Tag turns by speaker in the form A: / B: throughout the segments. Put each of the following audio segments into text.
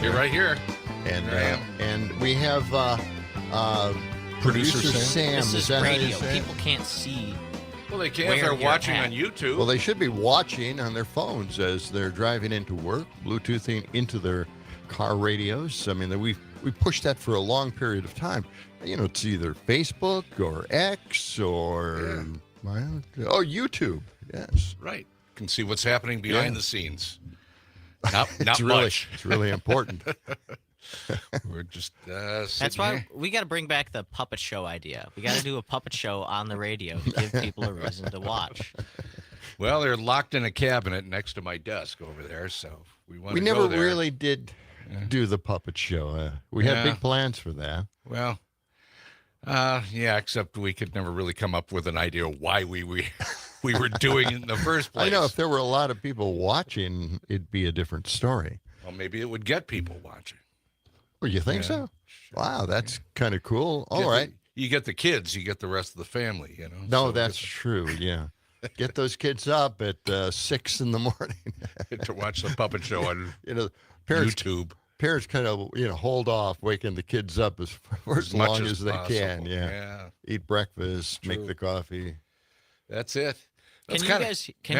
A: You're right here.
B: And we have producer Sam.
C: This
B: Is
C: is
B: that how you
C: radio.
B: say it?
C: People can't see.
A: Well, they can if
C: Where
A: they're
C: you're
A: watching
C: at.
A: on YouTube.
B: Well, they should be watching on their phones as they're driving into work, Bluetoothing into their car radios. I mean, we pushed that for a long period of time. You know, it's either Facebook or X or YouTube. Yes,
A: Right. Can see what's happening behind the scenes. Not
B: really,
A: much.
B: It's really important.
A: We're just
C: That's why
A: here.
C: we got to bring back the puppet show idea. We got to do a puppet show on the radio to give people a reason to watch.
A: Well, they're locked in a cabinet next to my desk over there, so we want
B: We
A: to
B: never
A: go there.
B: really did do the puppet show. We had big plans for that.
A: Well, except we could never really come up with an idea why we were doing it in the first place.
B: I know if there were a lot of people watching, it'd be a different story.
A: Well, maybe it would get people watching.
B: Well, you think so? Sure. Wow, that's kind of cool. All right.
A: You get the kids, you get the rest of the family, you know.
B: No,
A: so
B: that's true, yeah. Get those kids up at 6 in the morning.
A: to watch the puppet show on
B: parents,
A: YouTube.
B: Parents kind of, hold off waking the kids up for as long as they
A: possible.
B: can. Yeah. Eat breakfast, make the coffee.
A: That's it.
C: Can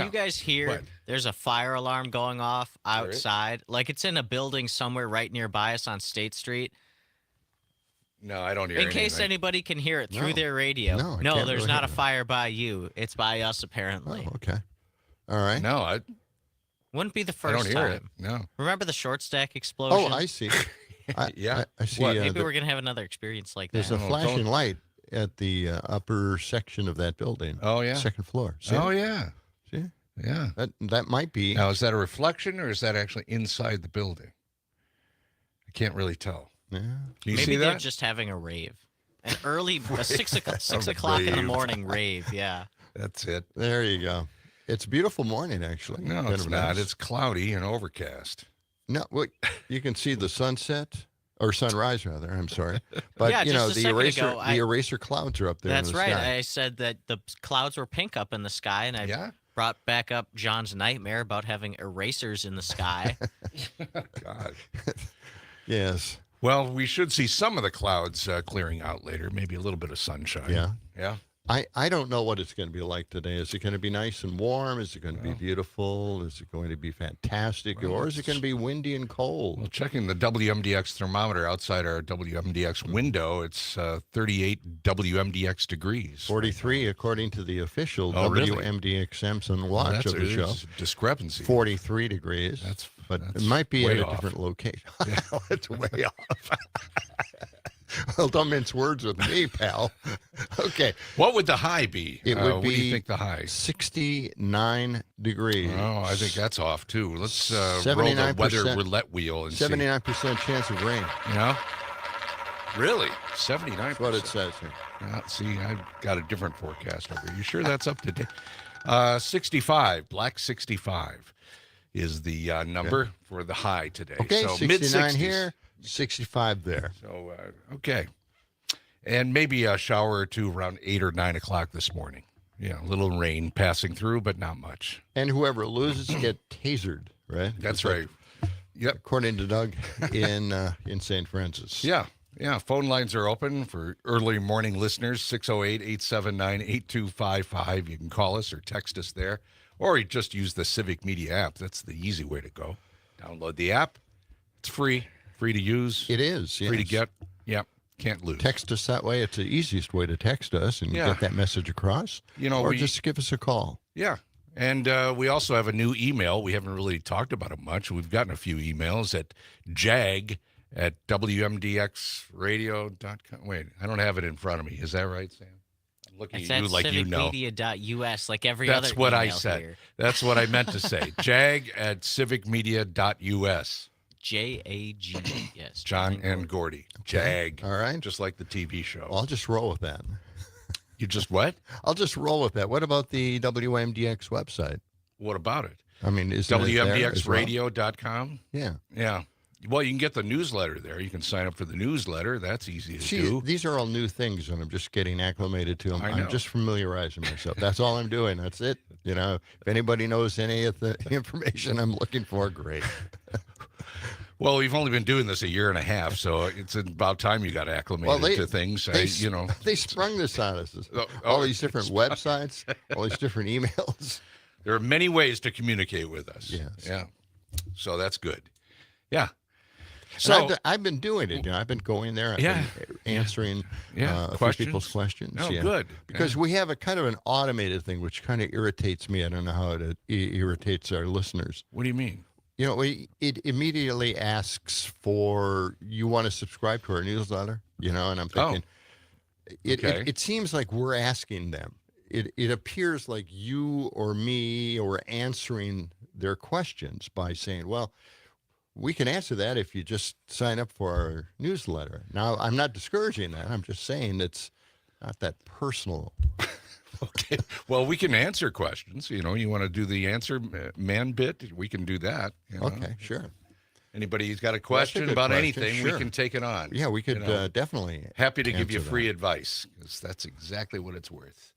C: you guys hear?
A: What?
C: There's a fire alarm going off outside. Like it's in a building somewhere right nearby us on State Street.
A: No, I don't hear
C: In
A: anything.
C: case anybody can hear it through their radio.
B: No, I
C: No,
B: can't
C: there's
B: really
C: not
B: hear
C: a fire by you. It's by us, apparently.
B: Oh, okay. All right.
A: No, I
C: Wouldn't be the
A: don't
C: first
A: hear
C: time.
A: it. No.
C: Remember the short stack explosion?
B: Oh, I see. I see.
A: What?
C: Maybe we're going to have another experience like
B: There's
C: that.
B: a flashing light at the upper section of that building.
A: Oh, yeah.
B: Second floor. See
A: Oh,
B: it?
A: yeah.
B: See?
A: Yeah.
B: That might be.
A: Now, is that a reflection or is that actually inside the building? I can't really tell.
B: Yeah.
A: Can you
C: Maybe
A: see
C: they're
A: that?
C: just having a rave. An early, a 6 o'clock in the
A: rave.
C: morning rave, yeah.
A: That's it.
B: There you go. It's a beautiful morning, actually.
A: No,
B: Kind
A: it's
B: of
A: not.
B: nice.
A: It's cloudy and overcast.
B: No, well, you can see the sunset or sunrise, rather. I'm sorry, but
C: Yeah, just a
B: the
C: second
B: eraser,
C: ago,
B: the eraser clouds are up there.
C: That's
B: in the
C: right.
B: Sky.
C: I said that the clouds were pink up in the sky, and I brought back up John's nightmare about having erasers in the sky.
A: God.
B: Yes.
A: Well, we should see some of the clouds clearing out later. Maybe a little bit of sunshine.
B: Yeah.
A: Yeah.
B: I don't know what it's going to be like today. Is it going to be nice and warm? Is it going to be beautiful? Is it going to be fantastic? Or is it going to be windy and cold?
A: Well, checking the WMDX thermometer outside our WMDX window, it's 38 WMDX degrees.
B: 43, according to the official
A: really?
B: WMDX Samsung watch of the show.
A: That's a discrepancy.
B: 43 degrees. But it might be
A: way
B: at a
A: off.
B: different location. It's way off. Well, don't mince words with me, pal. Okay.
A: What would the high be?
B: It would
A: what
B: be
A: do you think the high?
B: 69 degrees.
A: Oh, I think that's off, too. Let's roll the
B: 79%.
A: weather roulette wheel and
B: 79% chance of rain.
A: see. Yeah? Really? 79%?
B: That's what it says here.
A: See, I've got a different forecast over here. You sure that's up to date? 65, black 65 is the number for the high today.
B: Okay,
A: so
B: 69
A: mid-60s.
B: here, 65 there.
A: So, okay. And maybe a shower or two around 8 or 9 o'clock this morning. Yeah, a little rain passing through, but not much.
B: And whoever loses get tasered, right?
A: That's right. Yep.
B: According to Doug in St. Francis.
A: Yeah. Yeah. Phone lines are open for early morning listeners, 608-879-8255. You can call us or text us there, or you just use the Civic Media app. That's the easy way to go. Download the app. It's free to use.
B: It is,
A: Free to
B: yes.
A: get. Yep. Can't lose.
B: Text us that way. It's the easiest way to text us and get that message across. Or just give us a call.
A: Yeah. And we also have a new email. We haven't really talked about it much. We've gotten a few emails at jag@wmdxradio.com. Wait, I don't have it in front of me. Is that right, Sam? I'm looking
C: It's
A: at you
C: at
A: like you know.
C: civicmedia.us, like every other
A: That's what I
C: email
A: said.
C: here.
A: That's what I meant to say. jag@civicmedia.us.
C: JAG, yes.
A: John and Gordy. Jag.
B: All right.
A: Just like the TV show.
B: Well, I'll just roll with that.
A: You just what?
B: I'll just roll with that. What about the WMDX website?
A: What about it?
B: I mean, is
A: WMDXradio.com?
B: Yeah.
A: Yeah. Well, you can get the newsletter there. You can sign up for the newsletter. That's easy to
B: See,
A: do.
B: these are all new things, and I'm just getting acclimated to them.
A: I know.
B: I'm just familiarizing myself. That's all I'm doing. That's it. You know, if anybody knows any of the information I'm looking for, great.
A: Well, we've only been doing this a year and a half, so it's about time you got acclimated to things.
B: They sprung this on us. All these different websites, all these different emails.
A: There are many ways to communicate with us.
B: Yes.
A: Yeah. So that's good. Yeah.
B: So I've been doing it. I've been going there. I've been answering a few people's questions.
A: Oh, good.
B: Because we have a kind of an automated thing, which kind of irritates me. I don't know how it irritates our listeners.
A: What do you mean?
B: It immediately asks for, you want to subscribe to our newsletter, and I'm thinking, it seems like we're asking them. It appears like you or me or answering their questions by saying, well, we can answer that if you just sign up for our newsletter. Now, I'm not discouraging that. I'm just saying it's not that personal.
A: Okay. Well, we can answer questions. You want to do the answer man bit? We can do that.
B: Okay, sure.
A: Anybody who's got a question about anything, we can take it on.
B: Yeah, we could definitely.
A: Happy to give you free advice, because that's exactly what it's worth.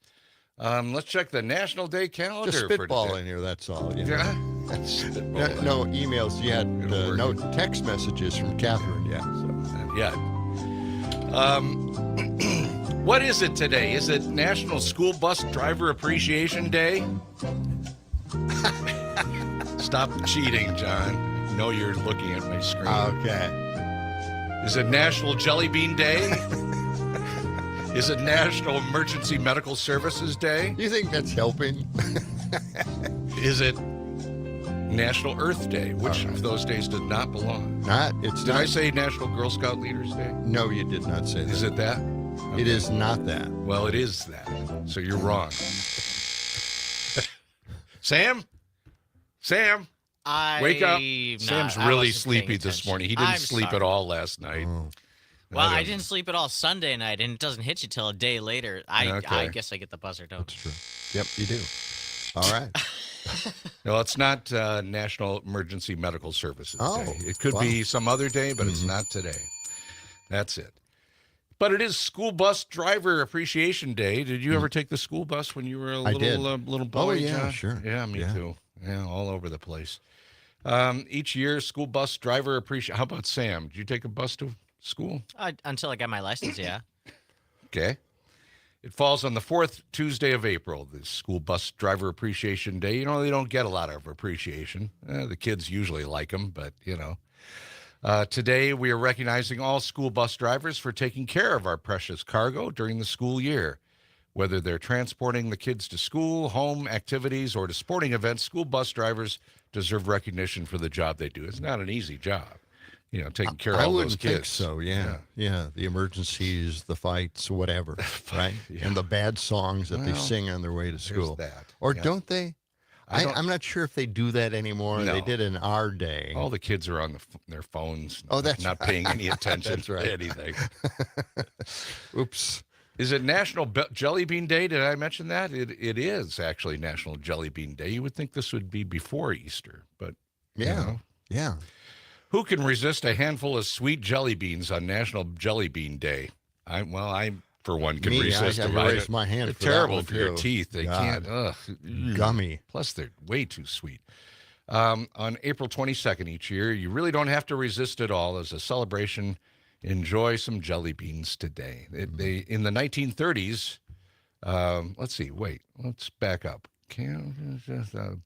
A: Let's check the National Day calendar.
B: Just spitball in here, that's all.
A: Yeah.
B: No emails yet. No text messages from Catherine yet.
A: Not yet. What is it today? Is it National School Bus Driver Appreciation Day? Stop cheating, John. I know you're looking at my screen.
B: Okay.
A: Is it National Jelly Bean Day? Is it National Emergency Medical Services Day?
B: You think that's helping?
A: Is it National Earth Day? Which of those days did not belong?
B: Did
A: I say National Girl Scout Leaders Day?
B: No, you did not say that.
A: Is it that?
B: Okay. It is not that.
A: Well, it is that. So you're wrong. Sam? Wake up. Sam's really sleepy this morning. He didn't sleep at all last night.
B: Oh.
C: Well, I didn't sleep at all Sunday night, and it doesn't hit you till a day later. I guess I get the buzzer, don't I?
B: That's true. Yep, you do. All right.
A: No, it's not National Emergency Medical Services Day. It could be some other day, but it's not today. That's it. But it is School Bus Driver Appreciation Day. Did you ever take the school bus when you were a little boy?
B: Oh, yeah,
A: John?
B: sure.
A: Yeah, me too. Yeah, all over the place. Each year, School Bus Driver Appreciation. How about Sam? Did you take a bus to school?
C: Until I got my license, yeah.
A: Okay. It falls on the fourth Tuesday of April, the School Bus Driver Appreciation Day. They don't get a lot of appreciation. The kids usually like them, but, today we are recognizing all school bus drivers for taking care of our precious cargo during the school year. Whether they're transporting the kids to school, home activities, or to sporting events, school bus drivers deserve recognition for the job they do. It's not an easy job. Taking care of all those kids.
B: I wouldn't think so, yeah. The emergencies, the fights, whatever, right? Yeah. And the bad songs that they sing on their way to school.
A: That.
B: Or don't they? I'm not sure if they do that anymore.
A: No.
B: They did in our day.
A: All the kids are on their phones,
B: that's
A: not paying any attention
B: that's right.
A: to anything.
B: Oops.
A: Is it National Jelly Bean Day? Did I mention that? It is actually National Jelly Bean Day. You would think this would be before Easter, but
B: yeah.
A: Who can resist a handful of sweet jelly beans on National Jelly Bean Day? I for one can resist.
B: I raise my hand.
A: They're terrible for your teeth. They can't.
B: Gummy.
A: Plus, they're way too sweet. On April 22nd each year, you really don't have to resist it all. As a celebration, enjoy some jelly beans today. In the 1930s, let's back up.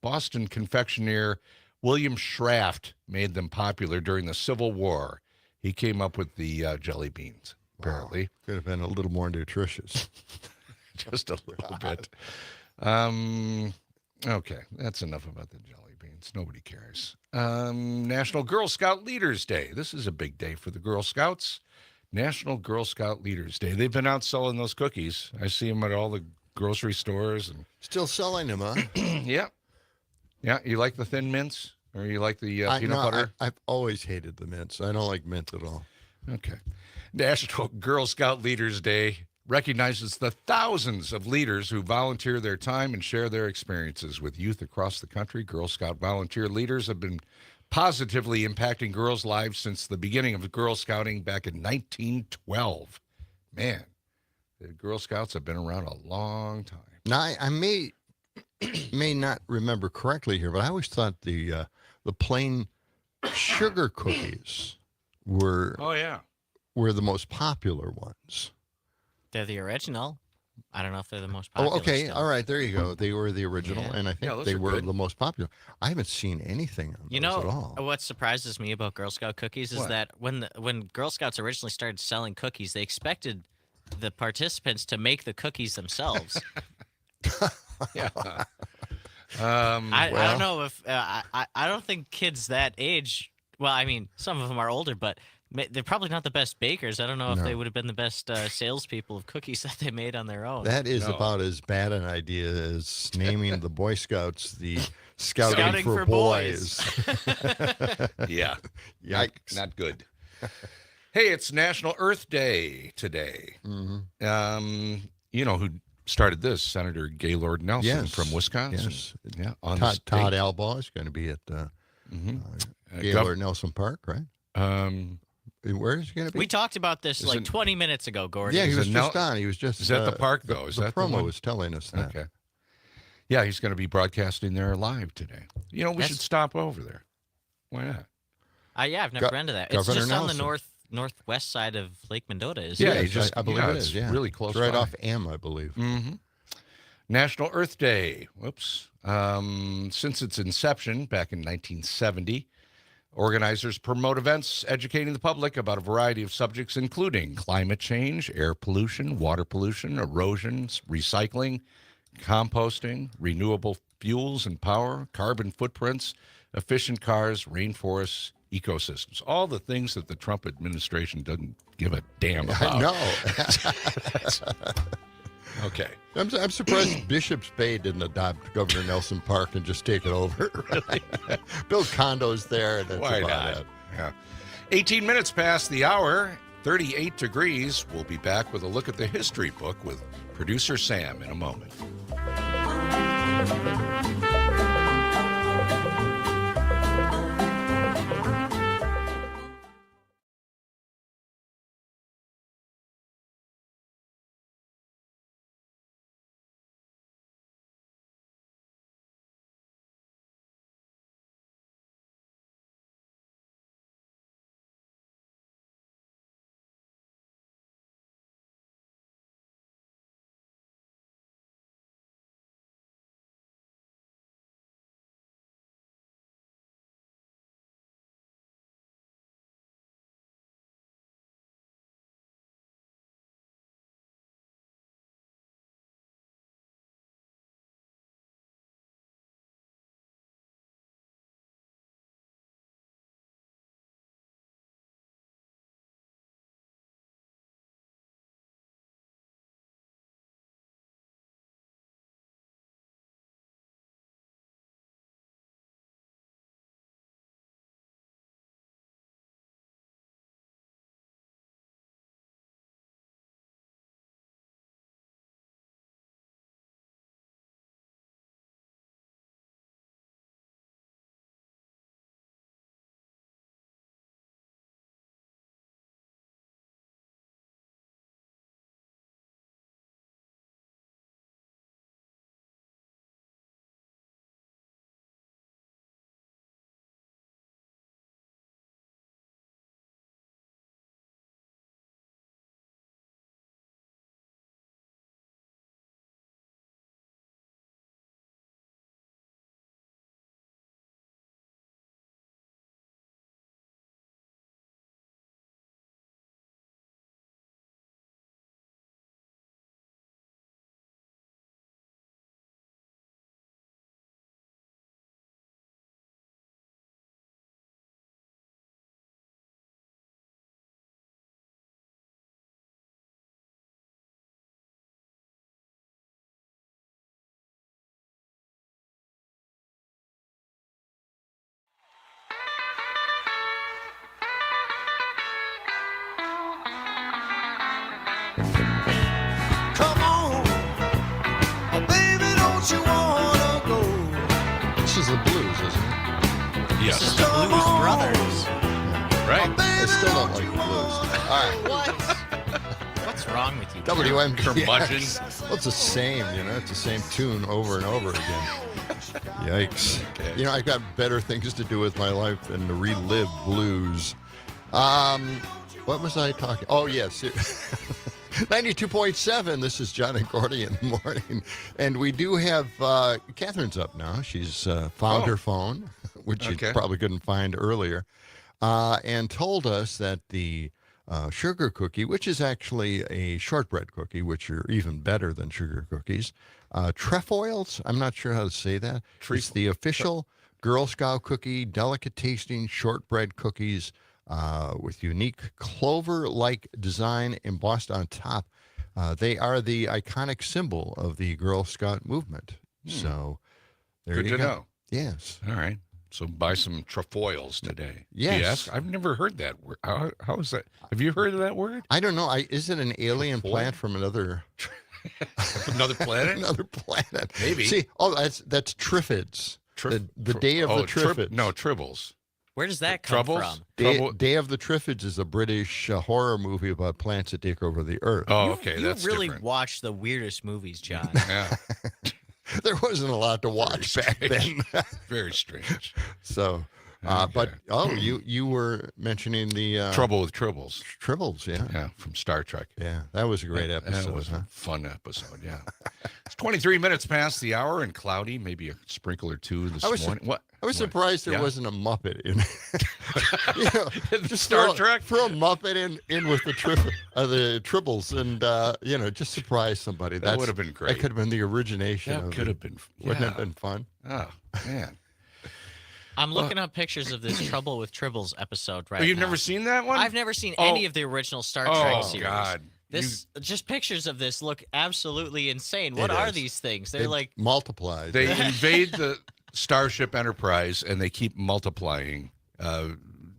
A: Boston confectioner William Schraft made them popular during the Civil War. He came up with the jelly beans, apparently.
B: Wow. Could have been a little more nutritious.
A: Just a little bit. Okay, that's enough about the jelly beans. Nobody cares. National Girl Scout Leaders Day. This is a big day for the Girl Scouts. National Girl Scout Leaders Day. They've been out selling those cookies. I see them at all the grocery stores.
B: Still selling them, huh?
A: Yeah. Yeah, you like the Thin Mints? Or you like the peanut butter?
B: I've always hated the mints. I don't like mint at all.
A: Okay. National Girl Scout Leaders Day recognizes the thousands of leaders who volunteer their time and share their experiences with youth across the country. Girl Scout volunteer leaders have been positively impacting girls' lives since the beginning of Girl Scouting back in 1912. Man, the Girl Scouts have been around a long time.
B: Now, I may not remember correctly here, but I always thought the plain sugar cookies were the most popular ones.
C: They're the original. I don't know if they're the most popular.
B: Oh, okay.
C: Still.
B: All right. There you go. They were the original, and I think they were the most popular. I haven't seen anything on those at all.
C: What surprises me about Girl Scout cookies is that when Girl Scouts originally started selling cookies, they expected the participants to make the cookies themselves.
A: Yeah.
C: I don't know if I don't think kids that age. Well, I mean, some of them are older, but they're probably not the best bakers. I don't know if they would have been the best salespeople of cookies that they made on their own.
B: That is about as bad an idea as naming the Boy Scouts the Scouting for Boys.
A: Yeah.
B: Yikes.
A: Not good. Hey, it's National Earth Day today.
B: Mm-hmm.
A: You know who started this? Senator Gaylord Nelson from Wisconsin.
B: Yes.
A: Yeah.
B: Todd Albaugh is going to be at Gaylord Nelson Park, right? Where is he going to be?
C: We talked about this 20 minutes ago, Gordy.
B: Yeah, he was just on. He was just.
A: Is that the park, though? Is that
B: promo was telling us that.
A: Okay. Yeah, he's going to be broadcasting there live today. You know, we should stop over there. Why not?
C: Yeah, I've never been to that. It's just on the northwest side of Lake Mendota, isn't it?
B: Yeah, I believe it is. Yeah,
A: really close.
B: It's right off M, I believe.
A: Mm-hmm. National Earth Day. Whoops. Since its inception back in 1970. Organizers promote events educating the public about a variety of subjects, including climate change, air pollution, water pollution, erosion, recycling, composting, renewable fuels and power, carbon footprints, efficient cars, rainforests, ecosystems. All the things that the Trump administration doesn't give a damn about.
B: I know.
A: Okay.
B: I'm surprised Bishop's Bay didn't adopt Governor Nelson Park and just take it over. Really? Build condos there. And
A: why not? Yeah. 18 minutes past the hour, 38 degrees. We'll be back with a look at the history book with producer Sam in a moment.
B: is the blues, isn't it?
A: Yes.
C: This is the Blues Brothers.
A: Right.
B: I still don't like the blues. All right.
C: What? What's wrong with you?
B: WMBX.
A: Curmudgeon.
B: Well, it's the same, you know. It's the same tune over and over again. Yikes.
A: Okay.
B: You know, I've got better things to do with my life than to relive blues. What was I talking? Oh, yes. 92.7. This is John and Gordy in the morning. And we do have Catherine's up now. She's found her phone, which she probably couldn't find earlier, and told us that the sugar cookie, which is actually a shortbread cookie, which are even better than sugar cookies, trefoils, I'm not sure how to say that. It's the official Girl Scout cookie, delicate tasting shortbread cookies with unique clover-like design embossed on top. They are the iconic symbol of the Girl Scout movement. So there you go. Good to know. Yes.
A: All right. So buy some trefoils today.
B: Yes.
A: I've never heard that word. How is that? Have you heard of that word?
B: I don't know. Is it an alien plant from another...
A: Another planet?
B: Another planet.
A: Maybe.
B: See, that's Triffids. The Day of the Triffids.
A: Tribbles.
C: Where does that come from?
B: Day of the Triffids is a British horror movie about plants that take over the earth.
A: Oh, okay. That's
C: really
A: different.
C: watch the weirdest movies, John.
A: Yeah.
B: There wasn't a lot to watch back then.
A: Very strange.
B: So, but you were mentioning the
A: Trouble with Tribbles.
B: Tribbles, yeah.
A: Yeah, from Star Trek.
B: Yeah, that was a great episode.
A: That was a fun episode, yeah. It's 23 minutes past the hour and cloudy, maybe a sprinkle or two this morning.
B: I was surprised there wasn't a Muppet in just
A: Star Trek.
B: Throw a Muppet in with the Tribbles, and just surprise somebody.
A: That would have been great.
B: That could have been the origination.
A: That could have been.
B: Wouldn't have been fun?
A: Oh man.
C: I'm looking up pictures of this Trouble with Tribbles episode right now.
A: You've never seen that one?
C: I've never seen any of the original Star Trek series.
A: Oh, God.
C: Just pictures of this look absolutely insane. What are these things? They're like...
B: multiplied.
A: They invade the Starship Enterprise, and they keep multiplying.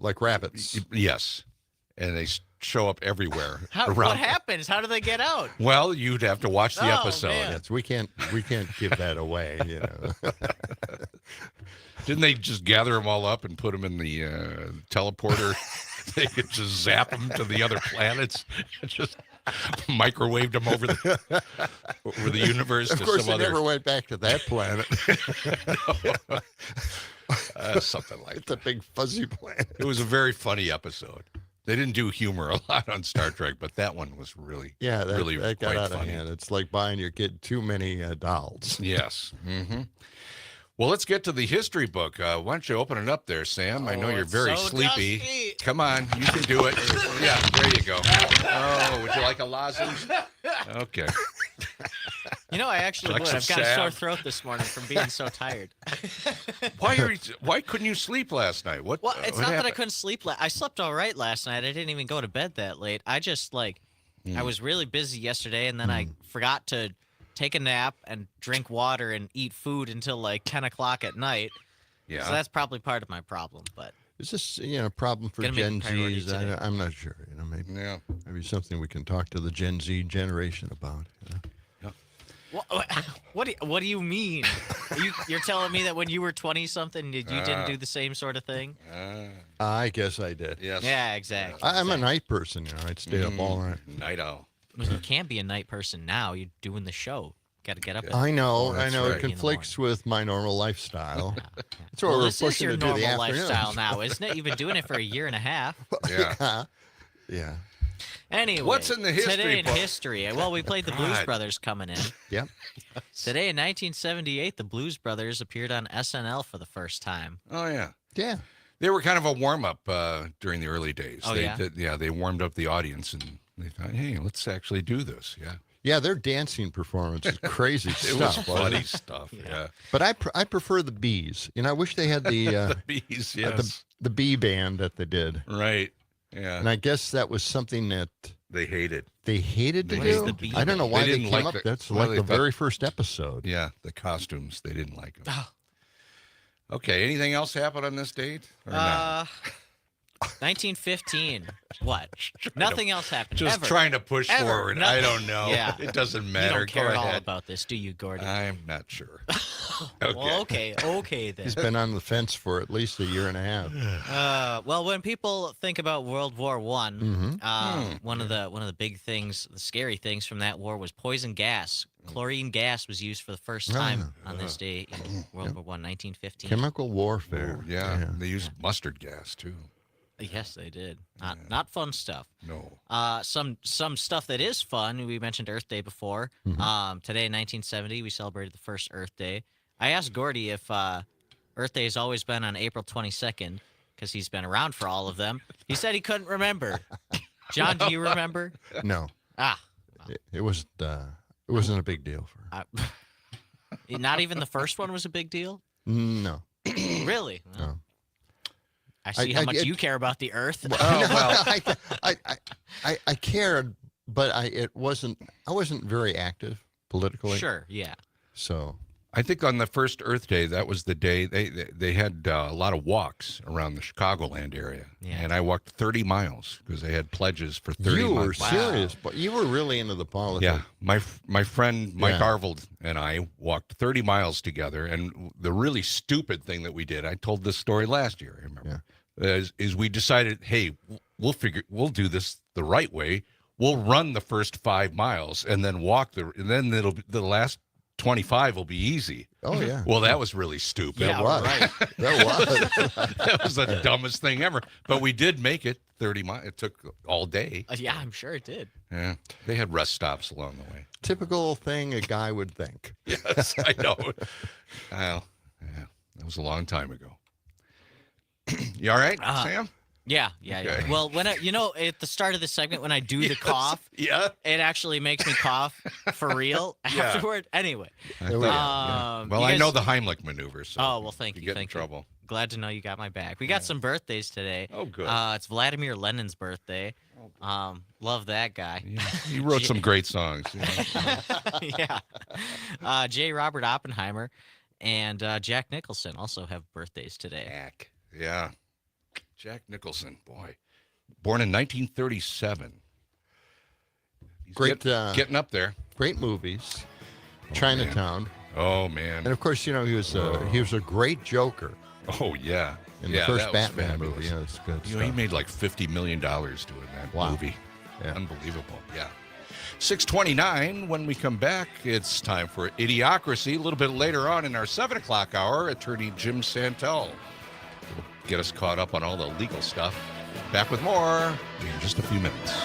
B: Like rabbits.
A: Yes. And they show up everywhere.
C: What happens? How do they get out?
A: Well, you'd have to watch the episode.
C: Man.
B: Yes, we can't give that away,
A: Didn't they just gather them all up and put them in the teleporter? They could just zap them to the other planets. Just microwaved them over the universe.
B: Of course, they never went back to that planet.
A: Something like
B: it's a big fuzzy planet.
A: It was a very funny episode. They didn't do humor a lot on Star Trek, but that one was really, really
B: that got
A: quite
B: out
A: funny.
B: of hand. It's like buying your kid too many dolls.
A: Yes. Mm-hmm. Well, let's get to the history book. Why don't you open it up there, Sam? I know you're very sleepy.
C: Dusty.
A: Come on, you can do it. Yeah, there you go. Oh, would you like a lozenge? Okay.
C: I actually would. I've got a sore throat this morning from being so tired.
A: Why couldn't you sleep last night?
C: Well, it's not that I couldn't sleep. I slept all right last night. I didn't even go to bed that late. I just I was really busy yesterday, and then I forgot to take a nap and drink water and eat food until like 10 o'clock at night. Yeah. So that's probably part of my problem. But
B: is this a problem for Gen Zs? I'm not sure. Maybe something we can talk to the Gen Z generation about.
C: What do you mean? You're telling me that when you were 20-something, you didn't do the same sort of thing?
B: I guess I did.
A: Yes.
C: Yeah, exactly.
B: I'm a night person. I'd stay up all night.
A: Night owl.
C: You can't be a night person now. You're doing the show. Got to get up.
B: I know. Right. It conflicts with my normal lifestyle. That's what we're
C: this is your
B: to do
C: normal
B: the
C: lifestyle now, isn't it? You've been doing it for a year and a half.
B: Yeah.
C: Anyway,
A: what's in the history
C: today in
A: book?
C: history? Well, we played the Blues Brothers coming in.
B: Yep.
C: Today in 1978, the Blues Brothers appeared on SNL for the first time.
A: Oh yeah.
B: Yeah.
A: They were kind of a warm-up during the early days.
C: Oh,
A: they warmed up the audience, and they thought, hey, let's actually do this. Yeah.
B: Yeah, their dancing performance is crazy stuff.
A: It was funny stuff, yeah.
B: But I prefer the Bees. I wish they had the
A: the Bees, yes.
B: The Bee band that they did.
A: Right, yeah.
B: And I guess that was something that
A: they hated.
B: They hated to do? I don't know why they came up. That's like the very first episode.
A: Yeah, the costumes, they didn't like them. Okay, anything else happen on this date? Or not?
C: 1915. What? Nothing else happened.
A: Just
C: ever.
A: trying to push
C: Ever.
A: forward.
C: Nothing.
A: I don't know.
C: Yeah.
A: It doesn't
C: You
A: matter.
C: don't care
A: Go
C: at all
A: ahead.
C: about this, do you, Gordy?
A: I'm not sure.
C: Well, okay then.
B: He's been on the fence for at least a year and a half.
C: Well, when people think about World War One, one of the big things, the scary things from that war was poison gas. Chlorine gas was used for the first time on this day in World War One, 1915.
B: Chemical warfare.
A: Oh, yeah. They used mustard gas too.
C: Yes, they did. Not fun stuff.
A: No.
C: Some stuff that is fun. We mentioned Earth Day before. Today in 1970, we celebrated the first Earth Day. I asked Gordy if Earth Day has always been on April 22nd because he's been around for all of them. He said he couldn't remember. John, do you remember?
B: No. It wasn't a big deal for her.
C: Not even the first one was a big deal?
B: No.
C: Really?
B: No.
C: I see how much you care about the Earth.
B: I cared, but I wasn't very active politically.
C: Sure, yeah.
B: So
A: I think on the first Earth Day, that was the day they had a lot of walks around the Chicagoland area.
C: Yeah.
A: And I walked 30 miles because they had pledges for 30
B: you
A: miles.
B: were serious, but you were really into the politics.
A: Yeah, my friend Mike Arvold and I walked 30 miles together, and the really stupid thing that we did, I told this story last year, I remember, is we decided, hey, we'll do this the right way. We'll run the first 5 miles and then walk and then the last 25 will be easy.
B: Oh yeah.
A: Well, that was really stupid.
C: Yeah,
B: It was.
C: right.
B: That was.
A: That was the dumbest thing ever. But we did make it 30 miles. It took all day.
C: Yeah, I'm sure it did.
A: Yeah, they had rest stops along the way.
B: Typical thing a guy would think.
A: Yes, I know. Well, yeah, that was a long time ago. You all right, Sam?
C: Yeah.
A: Okay.
C: Well, at the start of the segment, when I do the cough,
A: Yeah.
C: it actually makes me cough for real afterward. Anyway.
B: There we go.
A: Well, I know the Heimlich maneuver. So
C: Oh, well, thank you.
A: get in
C: Thank you.
A: trouble.
C: Glad to know you got my back. We got some birthdays today.
A: Oh, good.
C: It's Vladimir Lenin's birthday. Love that guy.
A: Yeah, he wrote some great songs.
C: Yeah. J. Robert Oppenheimer and Jack Nicholson also have birthdays today.
A: Jack. Yeah. Jack Nicholson, boy. Born in 1937. He's
B: Great,
A: getting up there.
B: Great movies. Chinatown.
A: Oh, man.
B: And of course, he was a great Joker
A: Oh, yeah.
B: in
A: Yeah,
B: the first
A: that was
B: Batman
A: fabulous.
B: movie. Yeah, it's good
A: He
B: stuff.
A: made like $50 million doing that
B: Wow.
A: movie.
B: Yeah.
A: Unbelievable. Yeah. 6:29. When we come back, it's time for Idiocracy. A little bit later on in our 7 o'clock hour, Attorney Jim Santelle will get us caught up on all the legal stuff. Back with more in just a few minutes.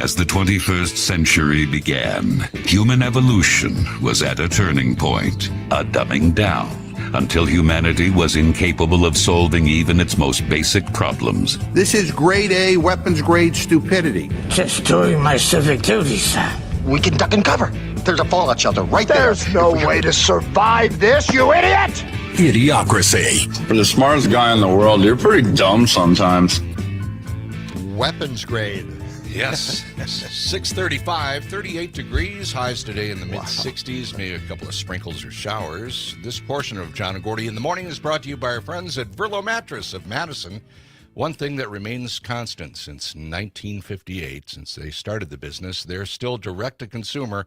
D: As the 21st century began, human evolution was at a turning point, a dumbing down, until humanity was incapable of solving even its most basic problems.
E: This is grade A weapons-grade stupidity.
F: Just doing my civic duty, sir.
G: We can duck and cover. There's a fallout shelter right there.
E: There's no way to survive this, you idiot!
H: Idiocracy. For the smartest guy in the world, you're pretty dumb sometimes.
B: Weapons grade.
A: Yes. 6:35, 38 degrees. Highs today in the mid-60s. Maybe a couple of sprinkles or showers. This portion of John and Gordy in the Morning is brought to you by our friends at Verlo Mattress of Madison. One thing that remains constant since 1958, since they started the business, they're still direct-to-consumer,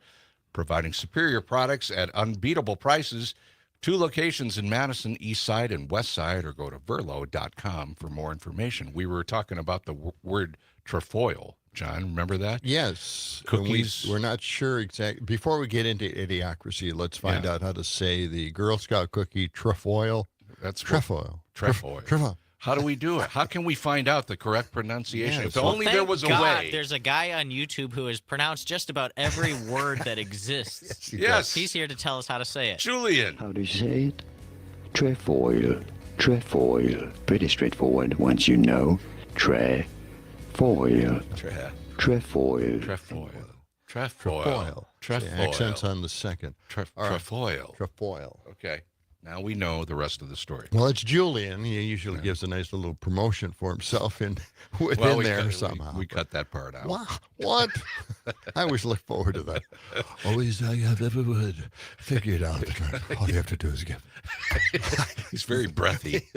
A: providing superior products at unbeatable prices. 2 locations in Madison, East Side and West Side, or go to verlo.com for more information. We were talking about the word trefoil. John, remember that?
B: Yes.
A: Cookies.
B: We're not sure exactly. Before we get into idiocracy, let's find out how to say the Girl Scout cookie trefoil.
A: That's
B: trefoil.
A: Trefoil.
B: Trefoil.
A: How do we do it? How can we find out the correct pronunciation?
B: Yes.
A: If only there was a way.
C: There's a guy on YouTube who has pronounced just about every word that exists.
A: Yes.
C: He's here to tell us how to say it.
A: Julian.
I: How do you say it? Trefoil. Trefoil. Pretty straightforward once you know. Trefoil. Trefoil.
A: Trefoil. Trefoil.
B: Trefoil. The accent's on the second.
A: Trefoil.
B: Trefoil.
A: Okay. Now we know the rest of the story.
B: Well, it's Julian. He usually gives a nice little promotion for himself within there somehow.
A: We cut that part out.
B: Wow. What? I always look forward to that. Always I have ever figured out. All you have to do is give.
A: He's very breathy.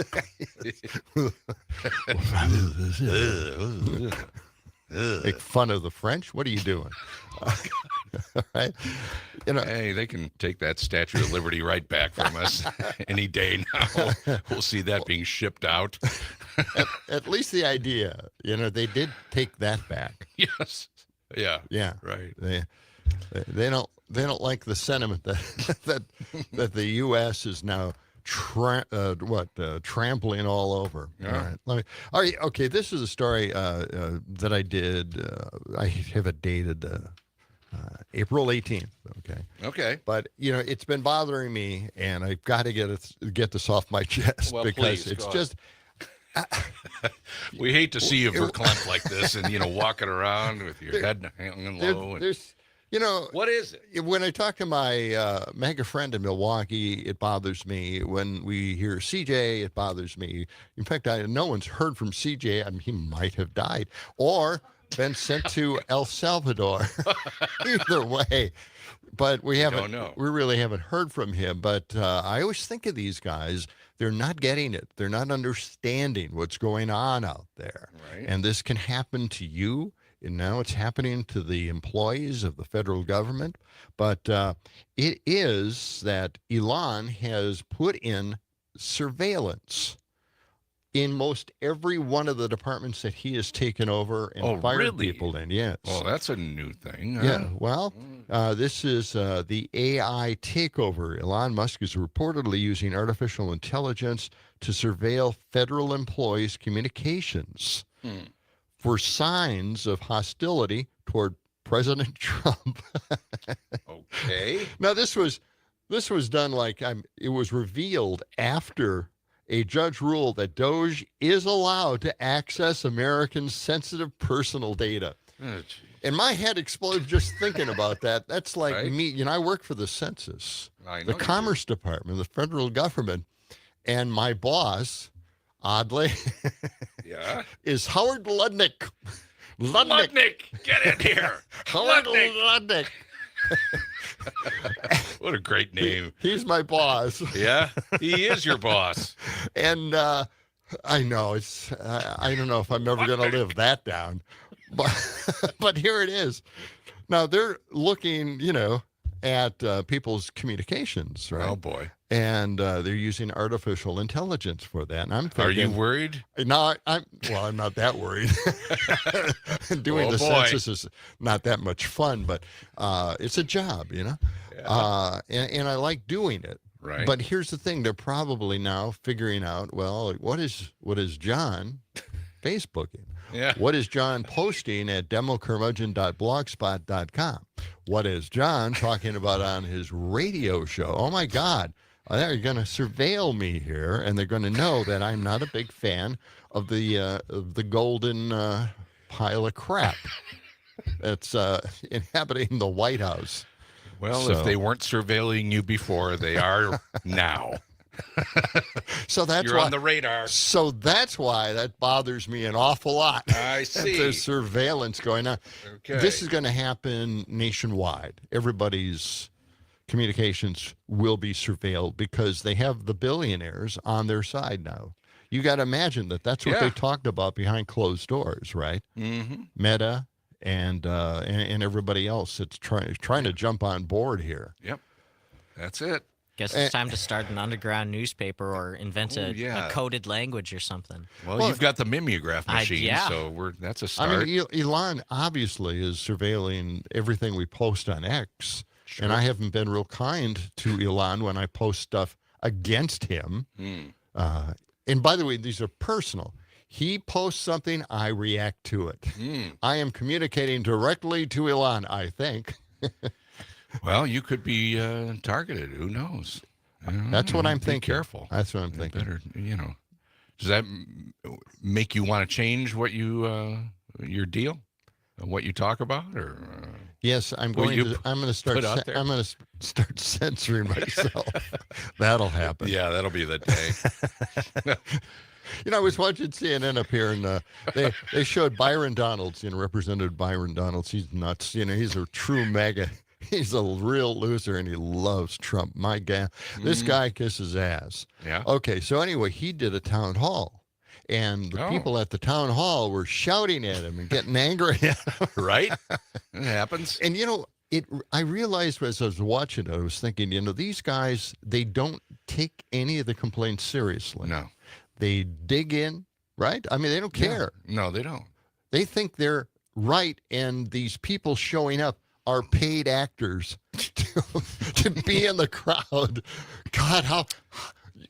B: Make fun of the French? What are you doing? Right?
A: Hey, they can take that Statue of Liberty right back from us any day now. We'll see that being shipped out.
B: At least the idea, they did take that back.
A: Yes. Yeah.
B: Yeah.
A: Right.
B: They don't like the sentiment that the U.S. is now trampling all over.
A: Yeah.
B: All right. Okay. This is a story that I did. I have it dated April 18th.
A: Okay.
B: But it's been bothering me, and I've got to get this off my chest because it's just.
A: We hate to see you verklempt like this, and walking around with your head hanging low. What is it?
B: When I talk to my mega friend in Milwaukee, it bothers me. When we hear CJ, it bothers me. In fact, no one's heard from CJ. I mean, he might have died or been sent to El Salvador. Either way. But we haven't. We really haven't heard from him. But I always think of these guys. They're not getting it. They're not understanding what's going on out there.
A: Right.
B: And this can happen to you. And now it's happening to the employees of the federal government. But it is that Elon has put in surveillance in most every one of the departments that he has taken over and fired people in. Yes.
A: Oh, that's a new thing.
B: Yeah. Well, this is the AI takeover. Elon Musk is reportedly using artificial intelligence to surveil federal employees' communications for signs of hostility toward President Trump.
A: Okay.
B: Now, this was done it was revealed after a judge ruled that DOJ is allowed to access Americans' sensitive personal data.
A: Oh,
B: and my head exploded just thinking about that. That's like
A: right?
B: me. I work for the census,
A: I know
B: the Commerce Department, the federal government, and my boss, oddly, is Howard Ludnick.
A: Ludnick, get in here.
B: Howard Ludnick.
A: What a great name.
B: He's my boss.
A: Yeah, he is your boss.
B: And I know I don't know if I'm ever going to live that down, but here it is. Now they're looking, at people's communications, right?
A: Oh boy.
B: And they're using artificial intelligence for that. And I'm thinking,
A: are you worried?
B: No, I'm not that worried. Doing the census is not that much fun, but it's a job, Yeah. And I like doing it.
A: Right.
B: But here's the thing: they're probably now figuring out, well, what is John Facebooking?
A: Yeah.
B: What is John posting at democurmudgeon.blogspot.com? What is John talking about on his radio show? Oh, my God. They're going to surveil me here, and they're going to know that I'm not a big fan of the golden pile of crap that's inhabiting the White House.
A: Well, if they weren't surveilling you before, they are now.
B: So that's
A: You're
B: why,
A: on the radar.
B: So that's why that bothers me an awful lot.
A: I see.
B: There's surveillance going on.
A: Okay.
B: This is going to happen nationwide. Everybody's communications will be surveilled because they have the billionaires on their side now. You got to imagine that's what they talked about behind closed doors, right? Mm-hmm. Meta and everybody else that's trying to jump on board here.
A: Yep, that's it.
C: Guess it's time to start an underground newspaper or invent a coded language or something.
A: Well, you've got the mimeograph machine, so that's a start.
B: I mean, Elon obviously is surveilling everything we post on X, and I haven't been real kind to Elon when I post stuff against him. And by the way, these are personal. He posts something, I react to it. I am communicating directly to Elon, I think.
A: Well, you could be targeted. Who knows?
B: That's what I'm thinking.
A: Be careful.
B: That's what I'm thinking.
A: Better, Does that make you want to change what your deal, what you talk about, or?
B: Yes, I'm going to start. I'm going to start censoring myself. That'll happen.
A: Yeah, that'll be the day.
B: I was watching CNN up here, and they showed Byron Donalds, Representative Byron Donalds. He's nuts. He's a true MAGA. He's a real loser, and he loves Trump. My God, this guy kisses ass.
A: Yeah.
B: Okay, so anyway, he did a town hall, and the people at the town hall were shouting at him and getting angry at him.
A: Right? It happens.
B: And, I realized as I was watching it, I was thinking, these guys, they don't take any of the complaints seriously.
A: No.
B: They dig in, right? I mean, they don't care.
A: No, they don't.
B: They think they're right, and these people showing up are paid actors to be in the crowd. God,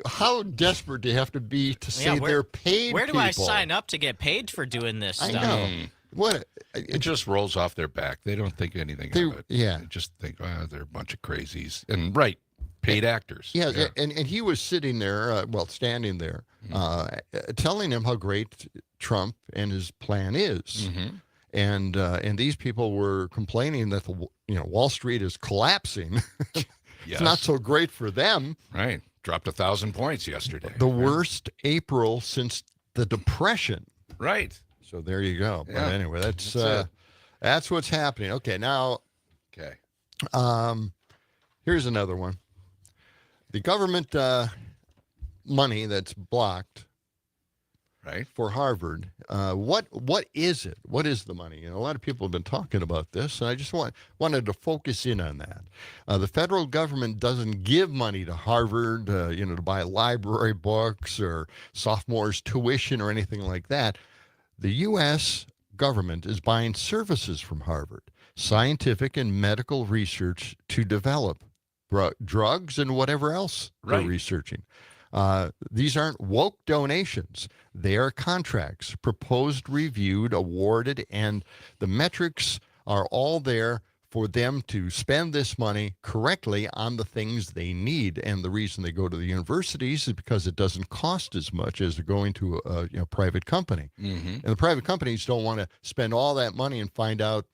B: how desperate do you have to be to say they're paid
C: Where do
B: people?
C: I sign up to get paid for doing this stuff?
B: I know. What?
A: It just rolls off their back. They don't think anything of it.
B: Yeah.
A: They just think, they're a bunch of crazies. And paid actors.
B: Yeah. And he was sitting there, standing there, telling him how great Trump and his plan is. Mm-hmm. And these people were complaining that Wall Street is collapsing. It's not so great for them.
A: Right. Dropped 1,000 points yesterday.
B: The worst April since the Depression.
A: Right.
B: So there you go.
A: Yeah.
B: But anyway, that's what's happening. Okay, now.
A: Okay.
B: Here's another one. The government money that's blocked.
A: Right.
B: For Harvard. What is it? What is the money? A lot of people have been talking about this, and I just wanted to focus in on that. The federal government doesn't give money to Harvard, to buy library books or sophomores' tuition or anything like that. The U.S. government is buying services from Harvard, scientific and medical research to develop drugs and whatever else they're researching. These aren't woke donations. They are contracts, proposed, reviewed, awarded, and the metrics are all there for them to spend this money correctly on the things they need. And the reason they go to the universities is because it doesn't cost as much as going to a private company. Mm-hmm. And the private companies don't want to spend all that money and find out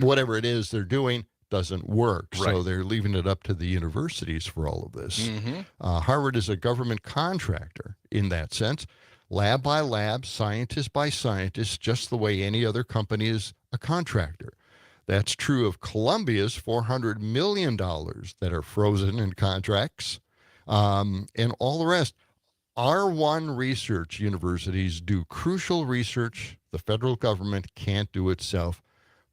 B: whatever it is they're doing doesn't work. Right. So they're leaving it up to the universities for all of this. Mm-hmm. Harvard is a government contractor in that sense, lab by lab, scientist by scientist, just the way any other company is a contractor. That's true of Columbia's $400 million that are frozen in contracts, and all the rest. R1 research universities do crucial research the federal government can't do itself,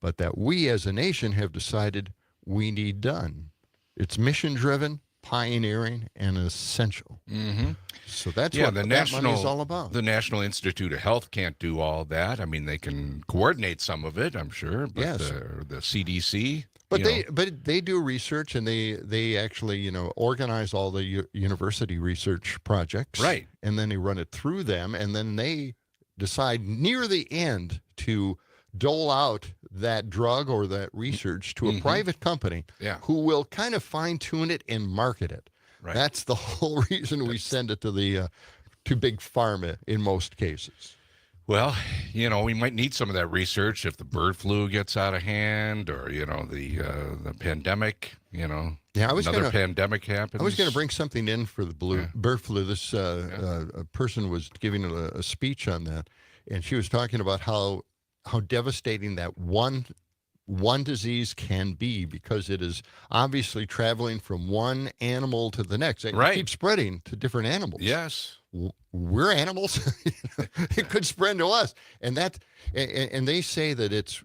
B: but that we as a nation have decided we need done. It's mission-driven, pioneering, and essential. Mm-hmm. So that's what that money is all about.
A: The National Institute of Health can't do all that. I mean, they can coordinate some of it, I'm sure, but
B: yes.
A: The CDC...
B: But they do research, and they actually organize all the university research projects,
A: right?
B: And then they run it through them, and then they decide near the end to dole out that drug or that research to a private company who will kind of fine-tune it and market it.
A: Right.
B: That's the whole reason we send it to the to big pharma in most cases.
A: Well, we might need some of that research if the bird flu gets out of hand, or the pandemic. Another pandemic happens.
B: I was going to bring something in for the bird flu. This a person was giving a speech on that, and she was talking about how devastating that one disease can be, because it is obviously traveling from one animal to the next. It keeps spreading to different animals.
A: Yes.
B: We're animals. It could spread to us. And they say that it's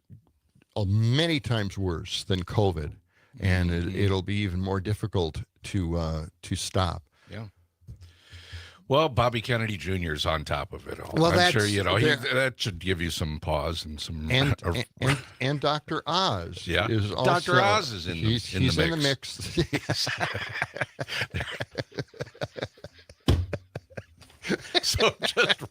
B: many times worse than COVID, and it'll be even more difficult to stop.
A: Yeah. Well, Bobby Kennedy Jr. is on top of it all.
B: Well,
A: I'm sure that should give you some pause and some.
B: And Dr. Oz, is also,
A: Dr. Oz is in the mix.
B: He's in the mix.
A: So just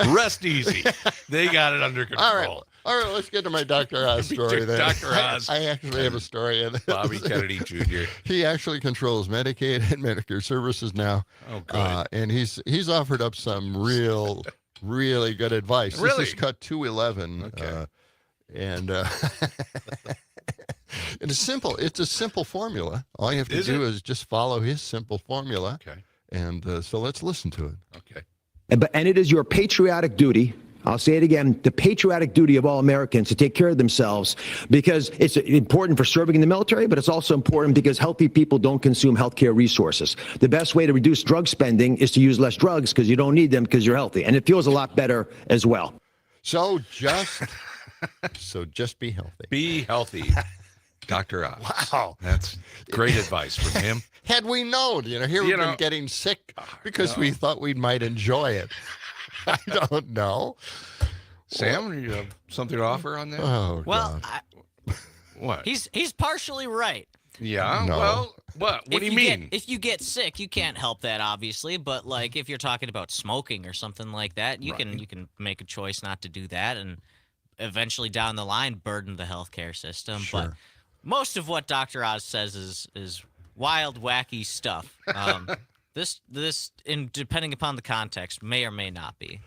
A: rest easy. They got it under control.
B: All right, let's get to my Dr. Oz story then.
A: Dr. Oz.
B: I actually have a story.
A: Bobby Kennedy Jr.
B: He actually controls Medicaid and Medicare services now.
A: Oh, good.
B: And he's offered up some really good advice.
A: Really?
B: This is cut 211.
A: Okay.
B: And it's simple. It's a simple formula. All you have to do is just follow his simple formula.
A: Okay.
B: And so let's listen to it.
A: Okay.
J: And it is your patriotic duty, I'll say it again, the patriotic duty of all Americans to take care of themselves, because it's important for serving in the military, but it's also important because healthy people don't consume healthcare resources. The best way to reduce drug spending is to use less drugs, because you don't need them because you're healthy. And it feels a lot better as well.
B: So just be healthy.
A: Be healthy. Dr. Oz.
B: Wow.
A: That's great advice from him.
B: Had we known, here we've been getting sick because we thought we might enjoy it. I don't know.
A: Sam, do you have something to offer on that?
B: Oh,
C: well,
A: what?
C: He's partially right.
A: Yeah.
B: No.
A: Well, what do you mean?
C: If you get sick, you can't help that, obviously. But like, if you're talking about smoking or something like that, you can make a choice not to do that, and eventually down the line burden the healthcare system.
B: Sure.
C: But most of what Dr. Oz says is wild, wacky stuff. This, depending upon the context, may or may not be.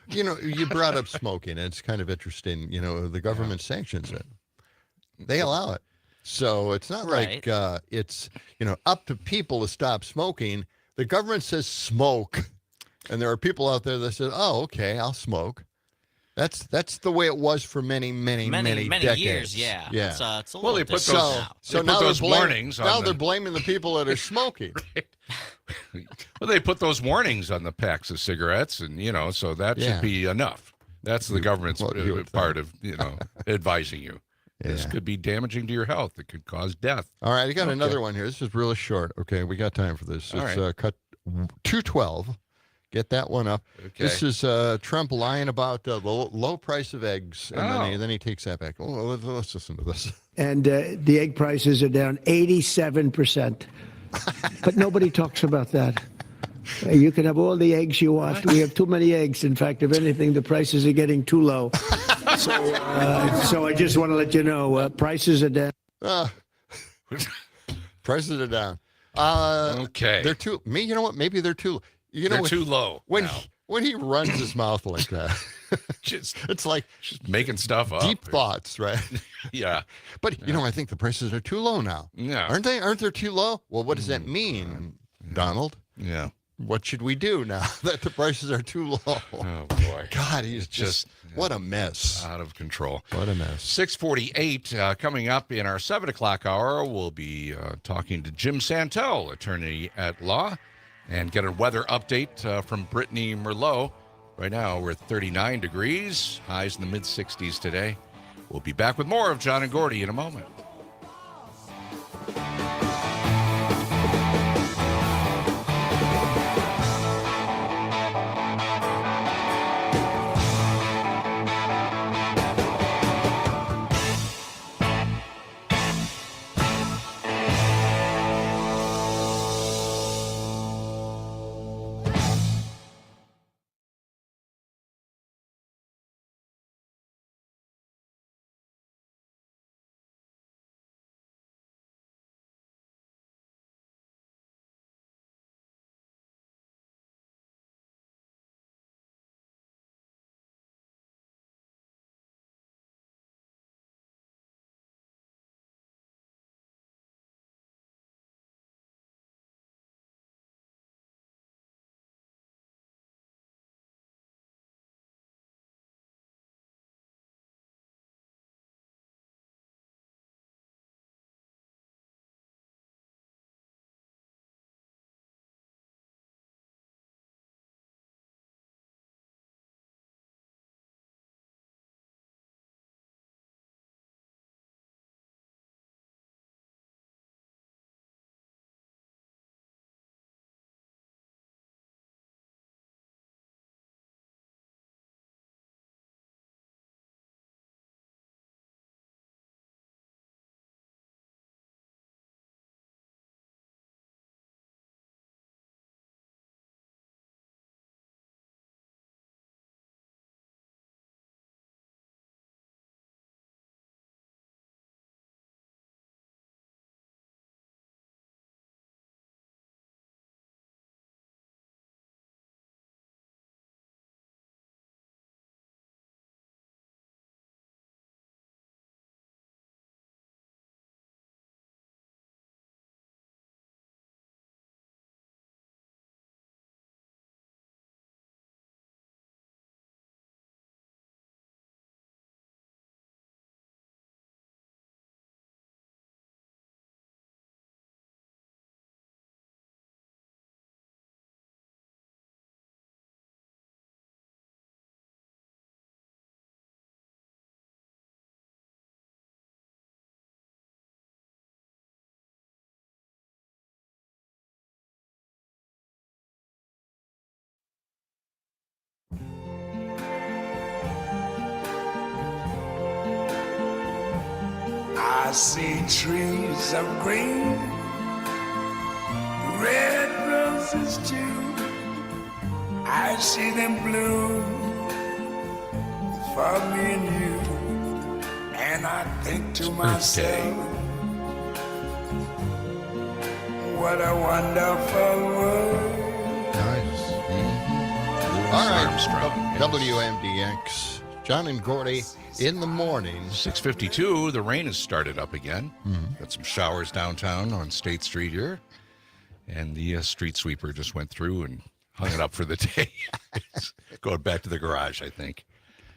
B: You brought up smoking, and it's kind of interesting. The government sanctions it; they allow it, so it's not like it's up to people to stop smoking. The government says smoke, and there are people out there that say, "Oh, okay, I'll smoke." That's the way it was for many decades.
C: Years. Yeah.
B: Yeah.
C: It's a little
A: they put
C: different
A: those.
C: now.
B: So
A: They
B: now
A: put those
B: they're
A: warnings.
B: they're blaming the people that are smoking.
A: Well, they put those warnings on the packs of cigarettes, and so that should be enough. That's the government's part of advising you. This could be damaging to your health. It could cause death.
B: All right, I got another one here. This is really short. Okay, we got time for this.
A: All
B: It's
A: right.
B: cut 212. Get that one up.
A: Okay.
B: This is Trump lying about the low price of eggs, and then he takes that back. Oh, let's listen to this.
F: And the egg prices are down 87%. But nobody talks about that. You can have all the eggs you want. We have too many eggs. In fact, if anything, the prices are getting too low. So I just want to let you know, prices are down.
B: Prices are down.
A: Okay.
B: They're too. You know what? Maybe they're too.
A: They're too low
B: when he runs his mouth like that. It's like
A: just making stuff up.
B: Deep thoughts, right?
A: Yeah.
B: But I think the prices are too low now.
A: Yeah.
B: Aren't they? Aren't they too low? Well, what does that mean, Donald?
A: Yeah.
B: What should we do now that the prices are too low?
A: Oh boy.
B: God, he's just what a mess.
A: Out of control.
B: What a mess.
A: 6:48 coming up in our 7 o'clock hour. We'll be talking to Jim Santelle, attorney at law, and get a weather update from Brittany Merlot. Right now, we're at 39 degrees, highs in the mid-60s today. We'll be back with more of John and Gordy in a moment.
K: see trees of green, red roses too. I see them bloom for me and you. And I think to myself, what a wonderful world.
B: Nice. Mm-hmm. All right, WMDX, John and Gordy in the morning.
A: 6:52. The rain has started up again. Got some showers downtown on State Street here, and the street sweeper just went through and hung it up for the day. Going back to the garage, I think.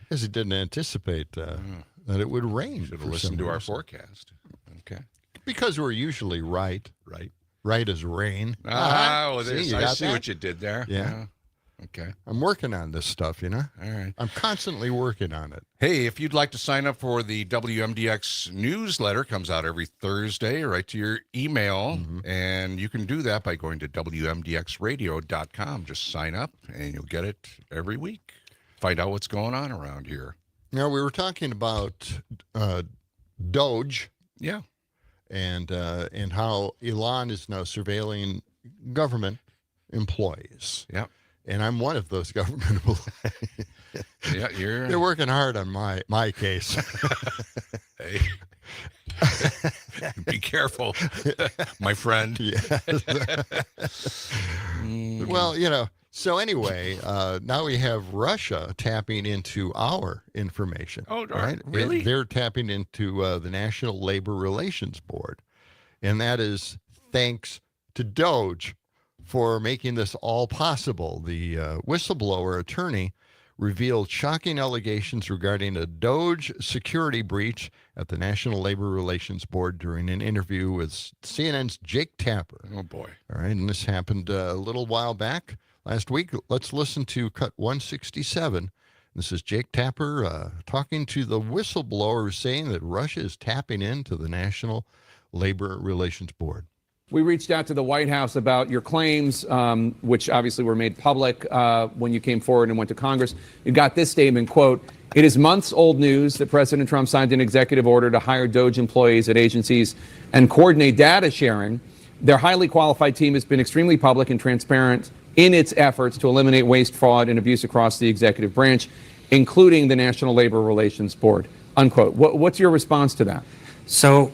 B: Because he didn't anticipate that it would rain.
A: Should have listened to our forecast. Okay.
B: Because we're usually right. Right as rain.
A: I see what you did there.
B: Yeah.
A: Okay.
B: I'm working on this stuff, you know?
A: All right.
B: I'm constantly working on it.
A: Hey, if you'd like to sign up for the WMDX newsletter, comes out every Thursday right to your email, and you can do that by going to WMDXradio.com. Just sign up, and you'll get it every week. Find out what's going on around here.
B: Now, we were talking about Doge.
A: Yeah.
B: And how Elon is now surveilling government employees.
A: Yeah.
B: And I'm one of those government employees.
A: Yeah,
B: They're working hard on my case.
A: Hey. Be careful, my friend.
B: Well, you know, so anyway, now we have Russia tapping into our information.
A: Oh,
B: right?
A: Really?
B: They're tapping into the National Labor Relations Board. And that is thanks to Doge for making this all possible. The whistleblower attorney revealed shocking allegations regarding a Doge security breach at the National Labor Relations Board during an interview with CNN's Jake Tapper.
A: Oh, boy.
B: All right, and this happened a little while back. Last week, let's listen to cut 167. This is Jake Tapper talking to the whistleblower saying that Russia is tapping into the National Labor Relations Board.
L: We reached out to the White House about your claims, which obviously were made public when you came forward and went to Congress. You got this statement, quote, "It is months old news that President Trump signed an executive order to hire Doge employees at agencies and coordinate data sharing. Their highly qualified team has been extremely public and transparent in its efforts to eliminate waste, fraud, and abuse across the executive branch, including the National Labor Relations Board," unquote. What's your response to that?
M: So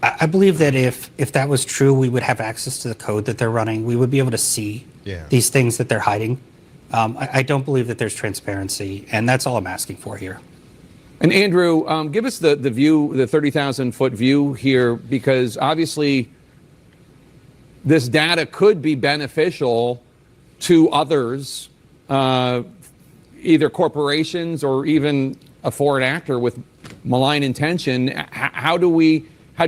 M: I believe that if that was true, we would have access to the code that they're running. We would be able to see these things that they're hiding. I don't believe that there's transparency, and that's all I'm asking for here.
L: And Andrew, give us the view, the 30,000-foot view here, because obviously this data could be beneficial to others, either corporations or even a foreign actor with malign intention. How do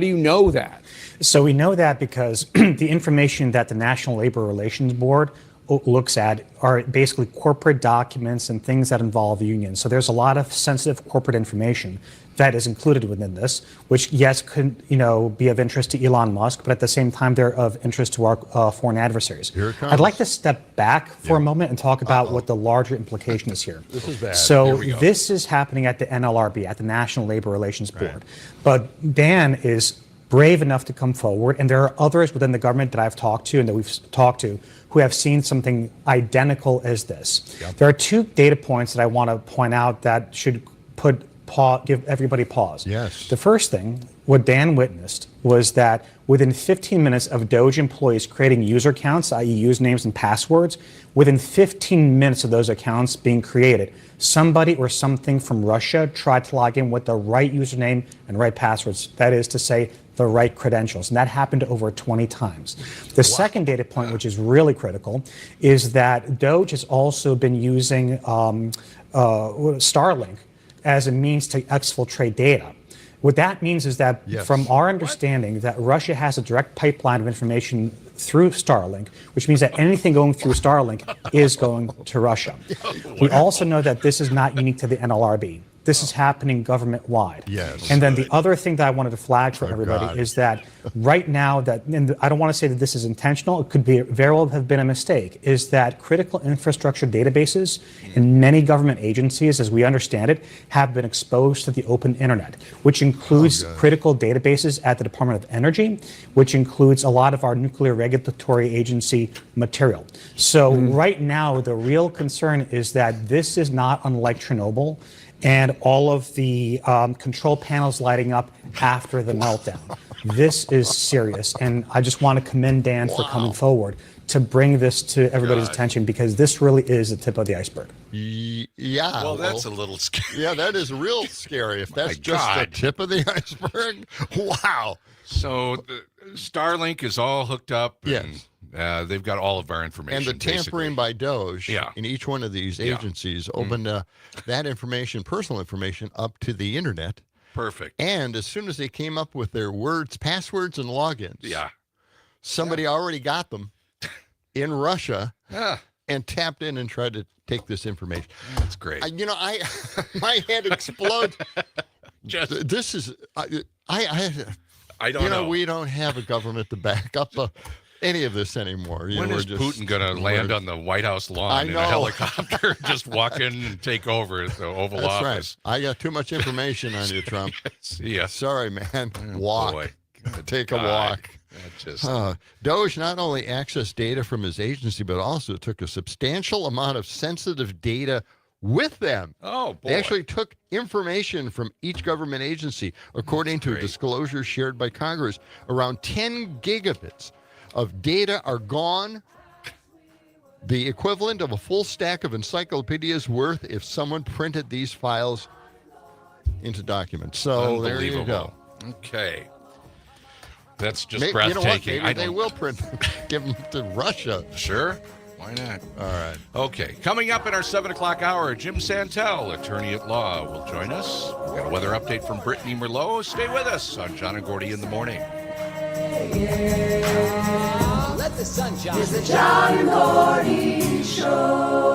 L: you know that?
M: So we know that because the information that the National Labor Relations Board looks at are basically corporate documents and things that involve unions. So there's a lot of sensitive corporate information that is included within this, which yes could be of interest to Elon Musk, but at the same time they're of interest to our foreign adversaries.
B: Here it comes.
M: I'd like to step back for a moment and talk about what the larger implication is here.
B: This is bad.
M: So this is happening at the NLRB, at the National Labor Relations Board. But Dan is brave enough to come forward, and there are others within the government that I've talked to and that we've talked to who have seen something identical as this. There are two data points that I want to point out that should give everybody pause.
B: Yes.
M: The first thing, what Dan witnessed, was that within 15 minutes of Doge employees creating user accounts, i.e. usernames and passwords, within 15 minutes of those accounts being created, somebody or something from Russia tried to log in with the right username and right passwords. That is to say, the right credentials. And that happened over 20 times. The second data point, which is really critical, is that Doge has also been using Starlink as a means to exfiltrate data. What that means is that from our understanding that Russia has a direct pipeline of information through Starlink, which means that anything going through Starlink is going to Russia. We also know that this is not unique to the NLRB. This is happening government-wide.
B: Yes.
M: And then the other thing that I wanted to flag for everybody
B: God.
M: is that right now, and I don't want to say that this is intentional, it could be very well have been a mistake, is that critical infrastructure databases in many government agencies, as we understand it, have been exposed to the open internet, which includes critical databases at the Department of Energy, which includes a lot of our nuclear regulatory agency material. So right now, the real concern is that this is not unlike Chernobyl and all of the control panels lighting up after the meltdown. This is serious, and I just want to commend Dan for coming forward to bring this to everybody's attention, because this really is the tip of the iceberg.
B: Yeah.
A: Well, that's a little scary.
B: Yeah, that is real scary. If that's just the tip of the iceberg, wow.
A: So the Starlink is all hooked up.
B: Yes.
A: And, they've got all of our information.
B: And the tampering by Doge in each one of these agencies opened that information, personal information, up to the internet.
A: Perfect.
B: And as soon as they came up with their passwords, and logins, somebody already got them in Russia and tapped in and tried to take this information.
A: That's great.
B: My head explodes. This is
A: I don't know.
B: We don't have a government to back up any of this anymore.
A: When is Putin going to land on the White House lawn in a helicopter, just walk in and take over the Oval Office?
B: Right. I got too much information on you, Trump.
A: Yes.
B: Sorry, man. Walk.
A: Boy.
B: Take a walk.
A: Doge
B: not only accessed data from his agency, but also took a substantial amount of sensitive data with them.
A: Oh, boy.
B: They actually took information from each government agency. According to a disclosure shared by Congress, around 10 gigabits of data are gone, the equivalent of a full stack of encyclopedias worth if someone printed these files into documents. So there you go.
A: Okay. That's just breathtaking.
B: You know what? Maybe they will print them, give them to Russia.
A: Sure. Why not?
B: All right.
A: Okay. Coming up in our 7 o'clock hour, Jim Santelle, attorney at law, will join us. We've got a weather update from Brittany Merlot. Stay with us on John and Gordy in the morning.
N: Let the sun shine. It's the John and Gordy Show.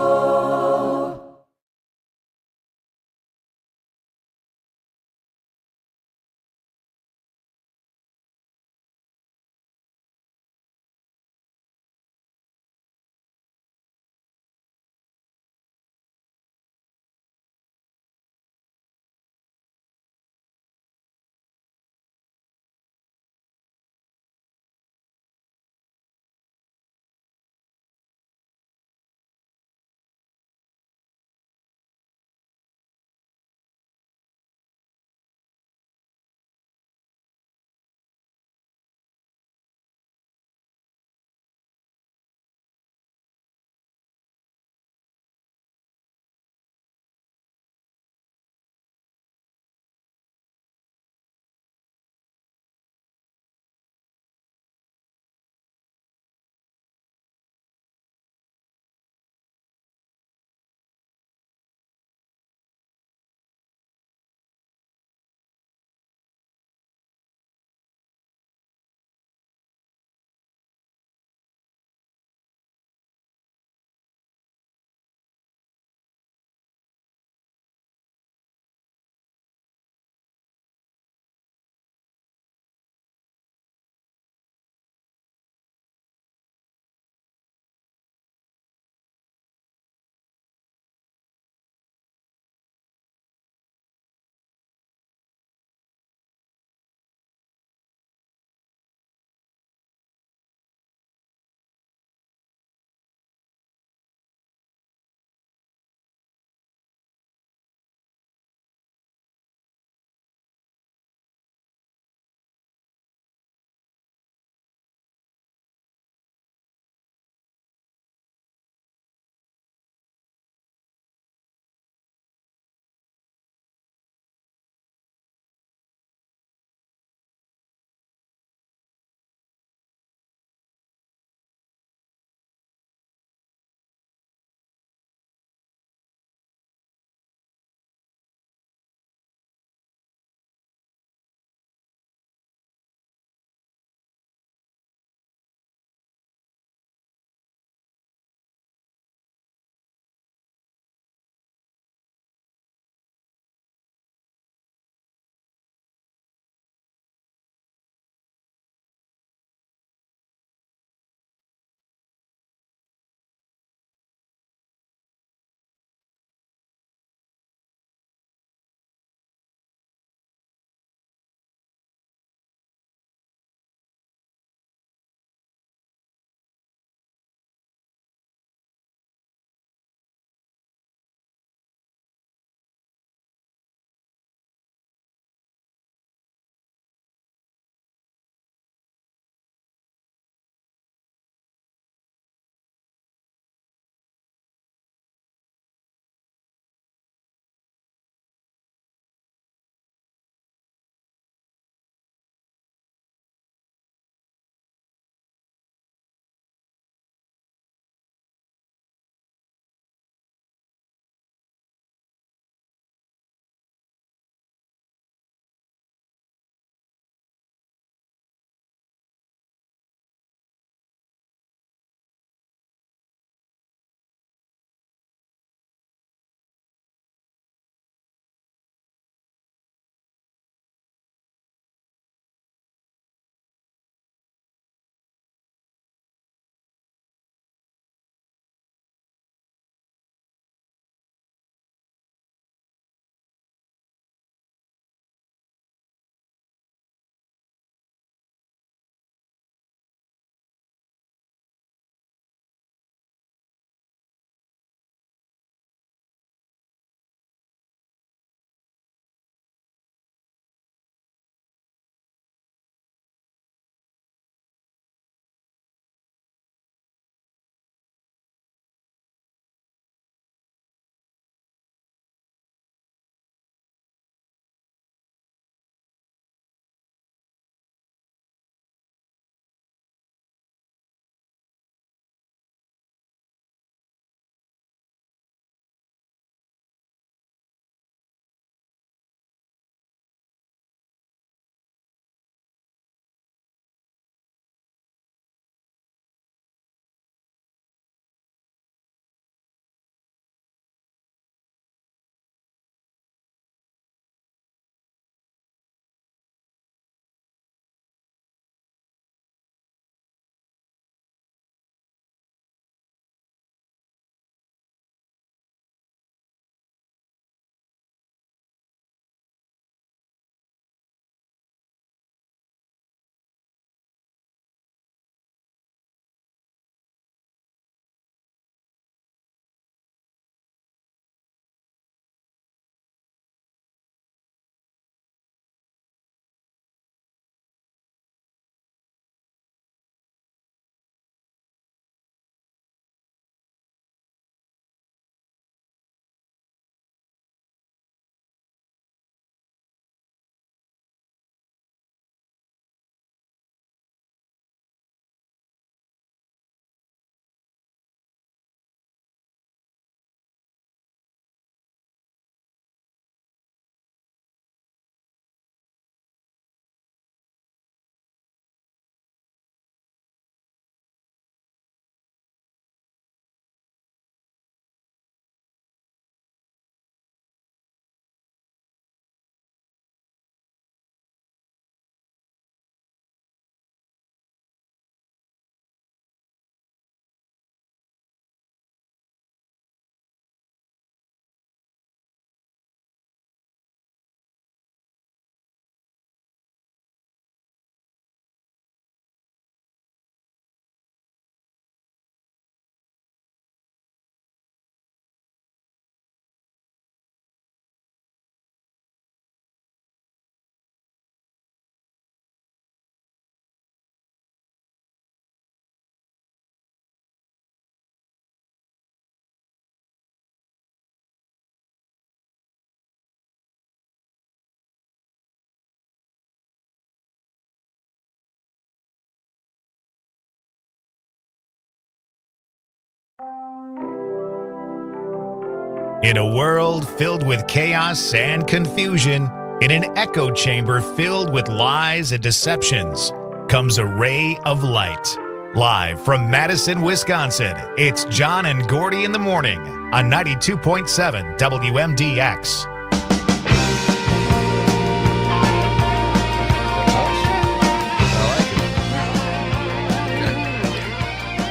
O: In a world filled with chaos and confusion, in an echo chamber filled with lies and deceptions, comes a ray of light. Live from Madison, Wisconsin, it's John and Gordy in the morning on 92.7 WMDX.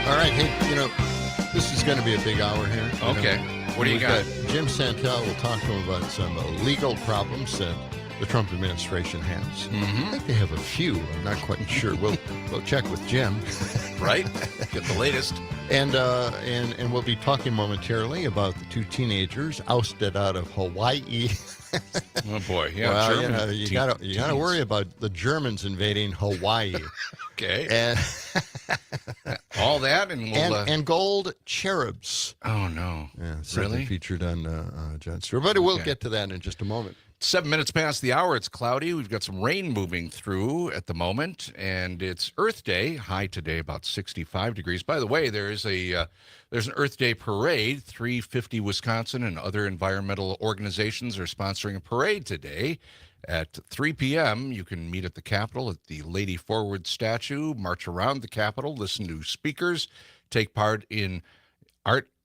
B: All right, hey, this is going to be a big hour here.
A: Okay. What do you got?
B: Jim Santelle will talk to him about some legal problems that the Trump administration has.
A: Mm-hmm.
B: I think they have a few. I'm not quite sure. We'll check with Jim.
A: Right? Get the latest.
B: And we'll be talking momentarily about the two teenagers ousted out of Hawaii.
A: Oh boy, yeah.
B: Well, you gotta worry about the Germans invading Hawaii.
A: Okay.
B: And
A: all that
B: and gold cherubs.
A: Oh no!
B: Yeah, something
A: really
B: featured on Jon Stewart. But we'll get to that in just a moment.
A: 7 minutes past the hour. It's cloudy. We've got some rain moving through at the moment, and it's Earth Day. High today about 65 degrees. By the way, there's an Earth Day parade. 350 Wisconsin and other environmental organizations are sponsoring a parade today at 3 p.m. You can meet at the Capitol at the Lady Forward statue, march around the Capitol, listen to speakers, take part in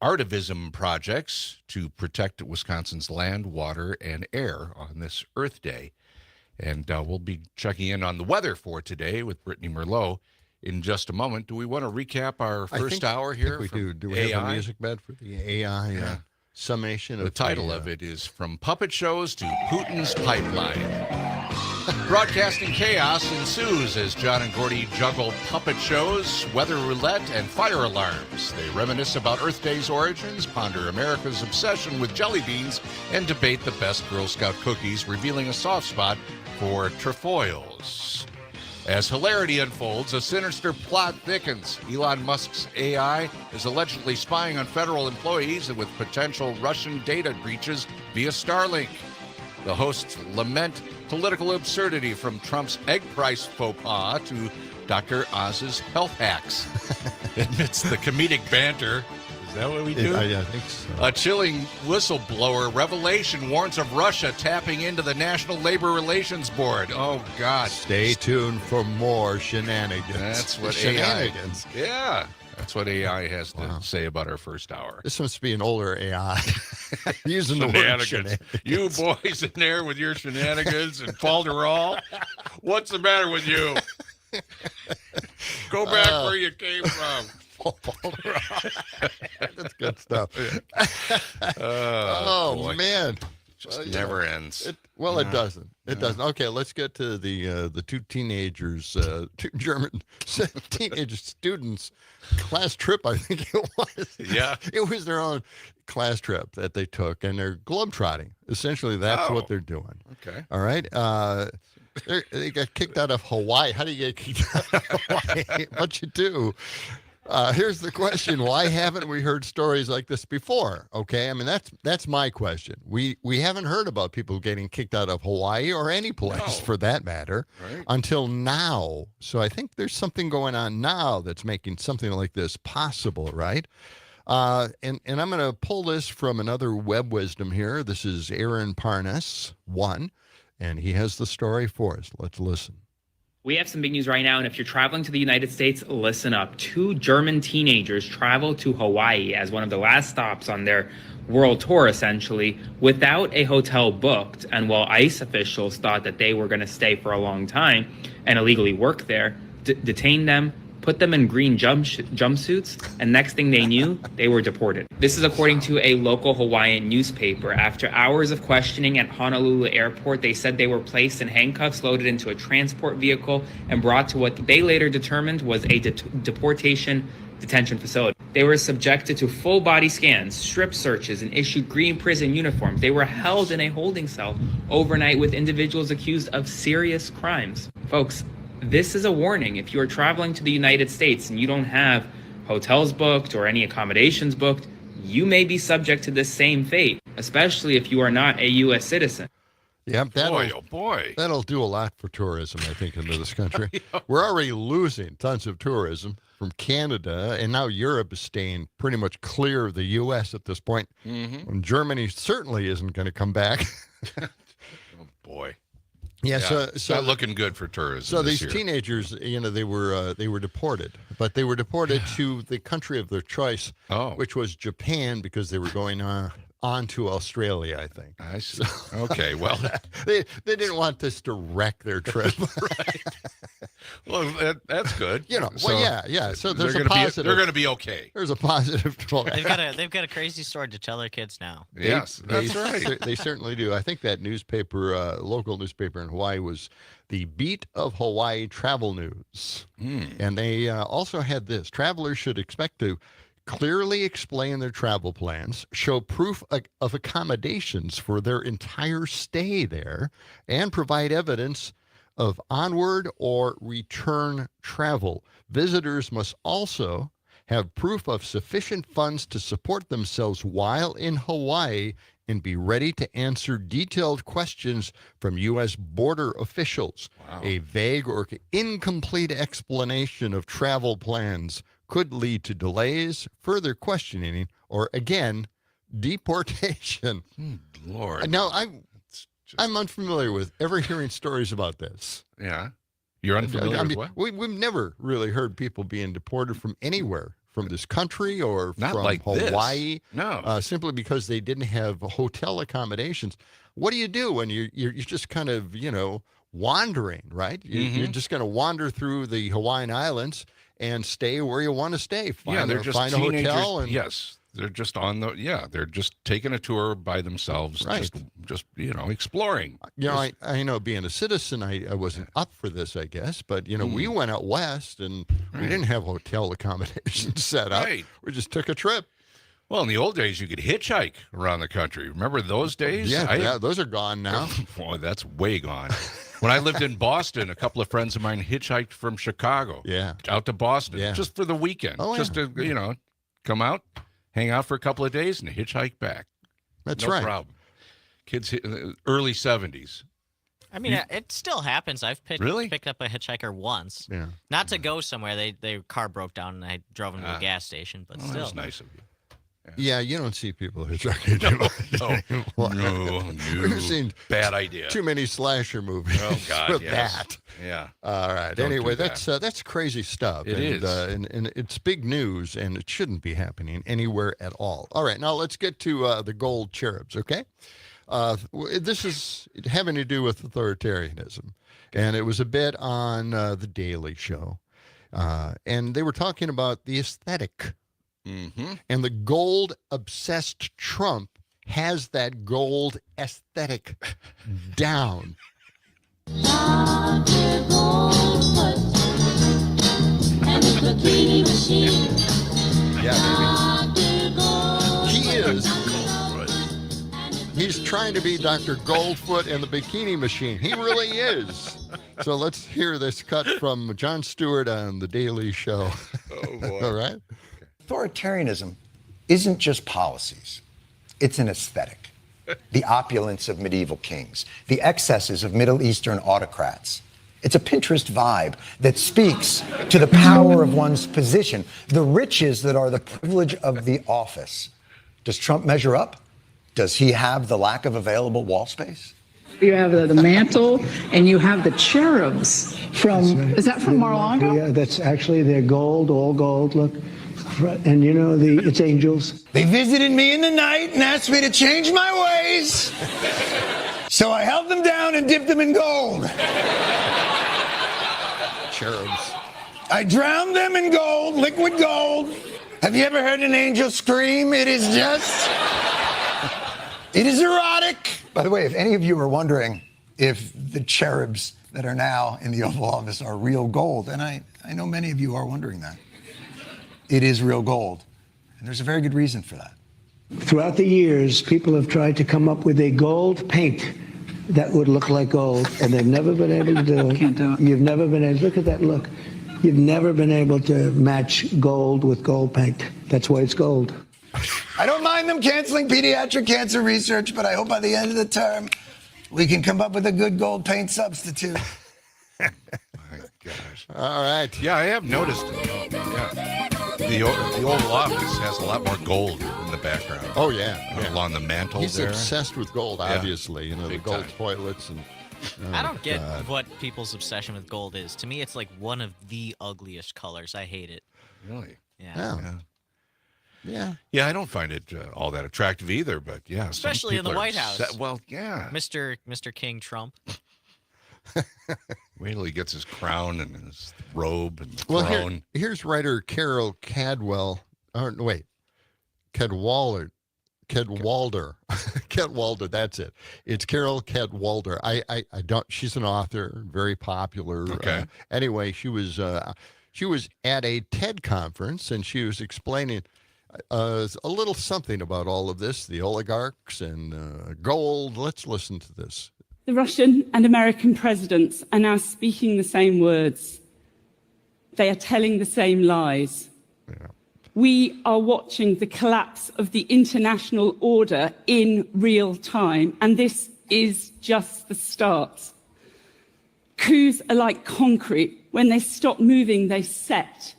A: artivism projects to protect Wisconsin's land, water, and air on this Earth Day. And we'll be checking in on the weather for today with Brittany Merlot in just a moment. Do we want to recap our first hour here?
B: I think we do. Do we
A: AI?
B: have a music bed for the AI summation?
A: The title of it is From Puppet Shows to Putin's Pipeline. Broadcasting chaos ensues as John and Gordy juggle puppet shows, weather roulette, and fire alarms. They reminisce about Earth Day's origins, ponder America's obsession with jelly beans, and debate the best Girl Scout cookies, revealing a soft spot for trefoils. As hilarity unfolds, a sinister plot thickens. Elon Musk's AI is allegedly spying on federal employees with potential Russian data breaches via Starlink. The hosts lament political absurdity from Trump's egg price faux pas to Dr. Oz's health hacks. Amidst the comedic banter, is that what we do?
B: I think so.
A: A chilling whistleblower revelation warns of Russia tapping into the National Labor Relations Board. Oh, God.
B: Stay tuned for more shenanigans.
A: That's what
B: shenanigans.
A: AI... Yeah. That's what AI has to say about our first hour.
B: This must be an older AI. Using the word shenanigans.
A: You boys in there with your shenanigans and falderall. What's the matter with you? Go back where you came from.
B: That's good stuff.
A: Boy.
B: Man.
A: Just never ends.
B: It doesn't. It doesn't. Okay, let's get to the two teenagers, two German teenage students class trip, I think it was.
A: Yeah.
B: It was their own class trip that they took, and they're globetrotting. Essentially, that's what they're doing.
A: Okay.
B: All right. They got kicked out of Hawaii. How do you get kicked out of Hawaii? What you do? Here's the question: why haven't we heard stories like this before? Okay, I mean that's my question. We haven't heard about people getting kicked out of Hawaii or any place for that matter until now. So I think there's something going on now that's making something like this possible, right? And I'm going to pull this from another web wisdom here. This is Aaron Parnas, and he has the story for us. Let's listen.
P: We have some big news right now, and if you're traveling to the United States, listen up. Two German teenagers traveled to Hawaii as one of the last stops on their world tour, essentially, without a hotel booked. And while ICE officials thought that they were going to stay for a long time and illegally work there, detained them, put them in green jumpsuits, and next thing they knew, they were deported. This is according to a local Hawaiian newspaper. After hours of questioning at Honolulu Airport, they said they were placed in handcuffs, loaded into a transport vehicle, and brought to what they later determined was a detention facility. They were subjected to full body scans, strip searches, and issued green prison uniforms. They were held in a holding cell overnight with individuals accused of serious crimes. Folks, this is a warning. If you are traveling to the United States and you don't have hotels booked or any accommodations booked, you may be subject to this same fate, especially if you are not a U.S. citizen.
B: Yeah,
A: boy.
B: That'll do a lot for tourism, I think, into this country. We're already losing tons of tourism from Canada, and now Europe is staying pretty much clear of the U.S. at this point.
A: Mm-hmm.
B: And Germany certainly isn't going to come back.
A: Oh, boy.
B: Yeah, so
A: it's not looking good for tourism.
B: So
A: this
B: these
A: year.
B: teenagers, they were deported, but they were deported to the country of their choice, which was Japan, because they were going on to Australia, I think.
A: I see. Okay, well,
B: they didn't want this to wreck their trip.
A: Right. Well, that's good.
B: So there's a positive.
A: They're going to be okay.
B: There's a positive.
C: They've got a crazy story to tell their kids now.
A: Yes, that's right.
B: They certainly do. I think that newspaper, local newspaper in Hawaii, was the Beat of Hawaii Travel News, and they also had this: travelers should expect to clearly explain their travel plans, show proof of accommodations for their entire stay there, and provide evidence of onward or return travel. Visitors must also have proof of sufficient funds to support themselves while in Hawaii and be ready to answer detailed questions from U.S. border officials.
A: Wow.
B: A vague or incomplete explanation of travel plans could lead to delays, further questioning, or again, deportation.
A: Lord.
B: Now, I'm unfamiliar with ever hearing stories about this.
A: Yeah. You're unfamiliar with what?
B: We've never really heard people being deported from anywhere, from this country or
A: Not
B: from
A: like
B: Hawaii.
A: This. No.
B: Simply because they didn't have hotel accommodations. What do you do when you're just kind of, wandering, right? You're just going to wander through the Hawaiian Islands and stay where you want to stay.
A: Find a
B: hotel. And,
A: yes. They're just they're just taking a tour by themselves,
B: right.
A: just exploring.
B: I know being a citizen, I wasn't up for this, I guess, but we went out west and we didn't have hotel accommodations set up.
A: Right.
B: We just took a trip.
A: Well, in the old days, you could hitchhike around the country. Remember those days?
B: Yeah, those are gone now.
A: Boy, that's way gone. When I lived in Boston, a couple of friends of mine hitchhiked from Chicago out to Boston just for the weekend. Just to, come out, hang out for a couple of days, and hitchhike back.
B: That's
A: no
B: right.
A: problem. Kids, early 70s.
C: I mean, it still happens. I've picked up a hitchhiker once.
B: Yeah.
C: Not to go somewhere. Their car broke down, and I drove them to a gas station, but still.
A: That's nice of you.
B: Yeah, you don't see people hitchhiking. No. We've seen
A: bad idea.
B: Too many slasher movies.
A: Oh God,
B: with
A: yes.
B: that.
A: Yeah.
B: All right.
A: Don't
B: anyway,
A: do that.
B: that's crazy stuff.
A: It is.
B: And it's big news, and it shouldn't be happening anywhere at all. All right, now let's get to the gold cherubs. Okay. This is having to do with authoritarianism, and it was a bit on the Daily Show, and they were talking about the aesthetic.
A: Mm-hmm.
B: And the gold-obsessed Trump has that gold aesthetic down. Yeah, baby. He is. He's trying to be Dr. Goldfoot and the Bikini Machine. He really is. So let's hear this cut from Jon Stewart on The Daily Show.
A: Oh, boy.
B: All right.
Q: Authoritarianism isn't just policies, it's an aesthetic. The opulence of medieval kings, the excesses of Middle Eastern autocrats. It's a Pinterest vibe that speaks to the power of one's position, the riches that are the privilege of the office. Does Trump measure up? Does he have the lack of available wall space?
R: You have the mantle, and you have the cherubs from, right. Is that from Mar-a-Lago?
F: Yeah, that's actually, they're gold, all gold, look. And it's angels.
Q: They visited me in the night and asked me to change my ways. So I held them down and dipped them in gold.
B: Cherubs.
Q: I drowned them in gold, liquid gold. Have you ever heard an angel scream? It is erotic. By the way, if any of you are wondering if the cherubs that are now in the Oval Office are real gold, and I know many of you are wondering that, it is real gold. And there's a very good reason for that.
F: Throughout the years, people have tried to come up with a gold paint that would look like gold, and they've never been able to do it.
R: Can't do it.
F: You've never been able, look at that look. You've never been able to match gold with gold paint. That's why it's gold.
Q: I don't mind them canceling pediatric cancer research, but I hope by the end of the term,
K: we can come up with a good gold paint substitute.
A: My gosh.
B: All right.
A: Yeah, I have noticed it. Yeah. The Oval Office has a lot more gold in the background.
B: Oh, yeah.
A: Along the mantle
B: He's
A: there.
B: obsessed with gold, obviously. You know,
A: Big
B: the gold
A: time.
B: toilets and...
C: I don't get what people's obsession with gold is. To me, it's like one of the ugliest colors. I hate it.
A: Really?
C: Yeah.
A: Yeah, I don't find it all that attractive either, but yeah.
C: Especially in the White House.
A: Well, yeah.
C: Mr. King Trump.
A: Wait till he gets his crown and his robe and the throne.
B: Here's writer Carol Cadwalder. Cadwalder. Cadwalder, that's it. It's Carol Cadwalder. I don't. She's an author, very popular.
A: Okay.
B: Anyway, she was at a TED conference and she was explaining a little something about all of this, the oligarchs and gold. Let's listen to this.
S: The Russian and American presidents are now speaking the same words. They are telling the same lies.
B: Yeah.
S: We are watching the collapse of the international order in real time, and this is just the start. Coups are like concrete. When they stop moving, they set.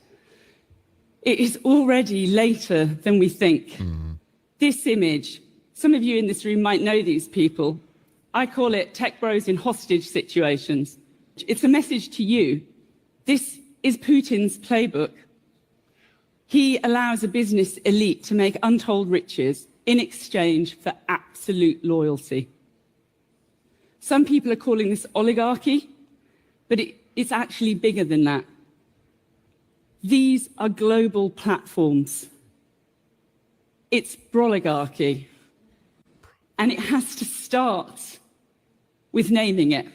S: It is already later than we think.
B: Mm-hmm.
S: This image, some of you in this room might know these people. I call it tech bros in hostage situations. It's a message to you. This is Putin's playbook. He allows a business elite to make untold riches in exchange for absolute loyalty. Some people are calling this oligarchy, but it's actually bigger than that. These are global platforms. It's broligarchy. And it has to start with naming it.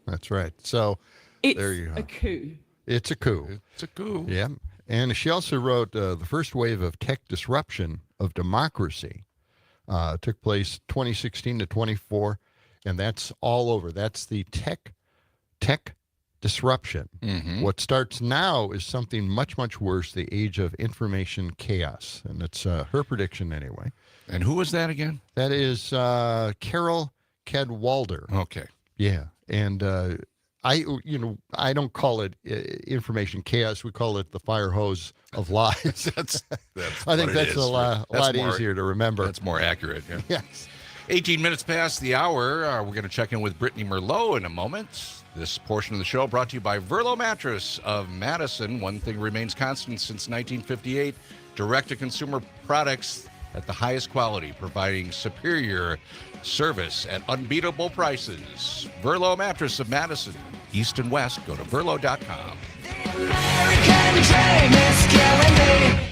B: That's right. So there you go.
S: It's a coup.
B: It's a coup.
A: It's a coup.
B: Yeah. And she also wrote the first wave of tech disruption of democracy took place 2016 to 24, and that's all over. That's the tech disruption.
A: Mm-hmm.
B: What starts now is something much, much worse, the age of information chaos. And it's her prediction anyway.
A: And who was that again?
B: That is Carol Cadwalder.
A: Okay.
B: Yeah. And I don't call it information chaos. We call it the fire hose of lies. I think that's a lot easier to remember.
A: That's more accurate. Yeah.
B: Yes.
A: 18 minutes past the hour. We're going to check in with Brittany Merlot in a moment. This portion of the show brought to you by Verlo Mattress of Madison. One thing remains constant since 1958. Direct-to-consumer products at the highest quality, providing superior service at unbeatable prices. Verlo Mattress of Madison, East and West. Go to verlo.com.
N: American dream is killing me.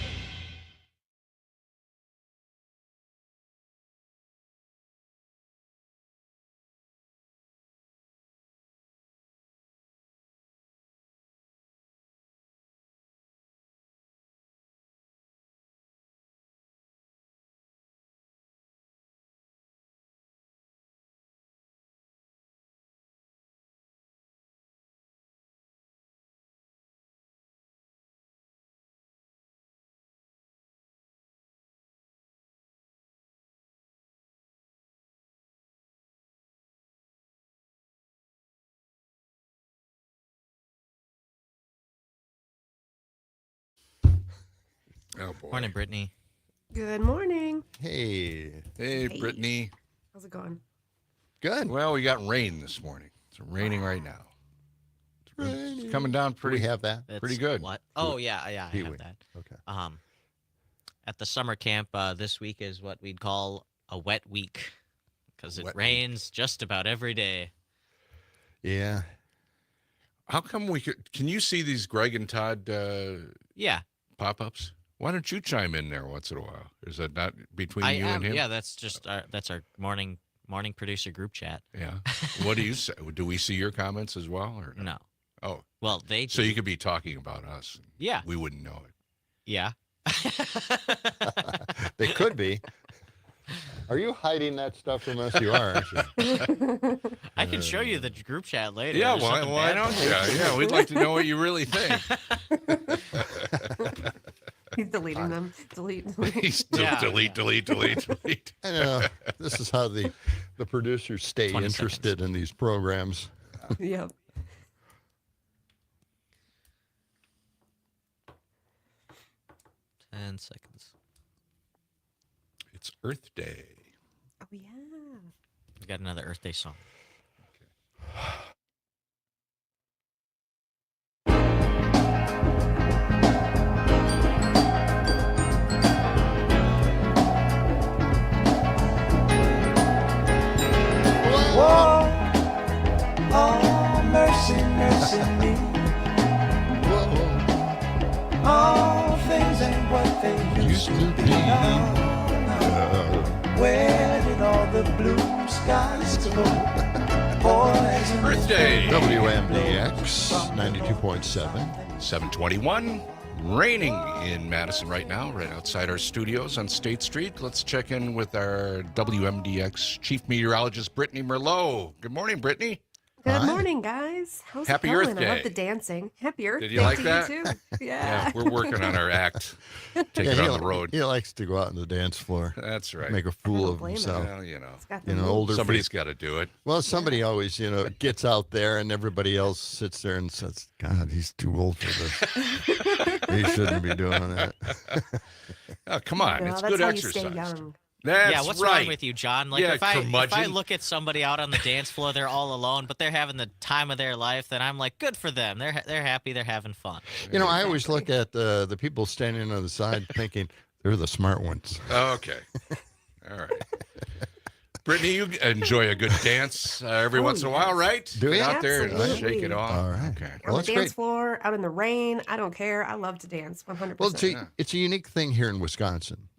A: Oh, boy.
C: Morning, Brittany.
T: Good morning.
B: Hey.
A: Hey, Brittany.
T: How's it going?
B: Good.
A: Well, we got rain this morning. It's raining right now. It's coming down pretty.
B: We have that.
C: That's
A: Pretty good.
C: What? Oh, yeah, I have that.
B: Okay.
C: At the summer camp, this week is what we'd call a wet week because it rains just about every day.
B: Yeah.
A: How come can you see these Greg and Todd
C: Yeah.
A: pop-ups? Why don't you chime in there once in a while? Is that not between you and him?
C: Yeah, that's just that's our morning producer group chat.
A: Yeah. What do you say? Do we see your comments as well? Or
C: No.
A: Oh.
C: Well, they
A: So
C: do.
A: you could be talking about us.
C: Yeah.
A: We wouldn't know it.
C: Yeah.
B: They could be. Are you hiding that stuff from us? You are, aren't you?
C: I can show you the group chat later.
A: Yeah,
C: There's something
A: why
C: bad
A: don't
C: there.
A: you? Yeah, we'd like to know what you really think.
T: He's deleting them. Delete.
A: Delete.
B: I know. This is how the the producers stay interested in these programs.
T: Yep.
C: Seconds.
A: It's Earth Day.
T: Oh, yeah.
C: We got another Earth Day song.
K: Whoa. Oh, mercy, mercy me. Whoa. All things ain't what they used to be. Where did all the blue skies go?
A: Birthday.
B: WMDX 92.7.
A: 721. Raining in Madison right now, right outside our studios on State Street. Let's check in with our WMDX chief meteorologist, Brittany Merlot. Good morning, Brittany.
T: Good morning, guys. How's
A: Happy
T: it going?
A: Earth
T: I love
A: Day.
T: the dancing. Happy Earth
A: Did
T: Day
A: you like
T: to
A: that?
T: you too. Yeah.
A: We're working on our act. Take it on the road.
B: He likes to go out on the dance floor.
A: That's right.
B: Make a fool of himself.
A: Well, you know,
B: older
A: somebody's
B: people.
A: got to do it.
B: Well, somebody always, gets out there, and everybody else sits there and says, "God, he's too old for this. He shouldn't be doing that."
A: Oh, come on,
T: No,
A: it's
T: that's
A: good
T: how
A: exercise.
T: You stay young.
A: That's
C: yeah, what's
A: right.
C: wrong with you, John? Like
A: Yeah,
C: if I
A: curmudgeon.
C: look at somebody out on the dance floor, they're all alone, but they're having the time of their life, then I'm like, good for them. They're happy, they're having fun.
B: I always look at the people standing on the side thinking they're the smart ones.
A: Okay. All right. Brittany, you enjoy a good dance every once in a while, right?
B: Do
A: Get
B: you?
A: out there and
T: Absolutely.
A: shake it off.
B: All right.
A: Okay.
T: On the dance floor, out in the rain. I don't care. I love to dance 100%.
B: Well, it's a unique thing here in Wisconsin.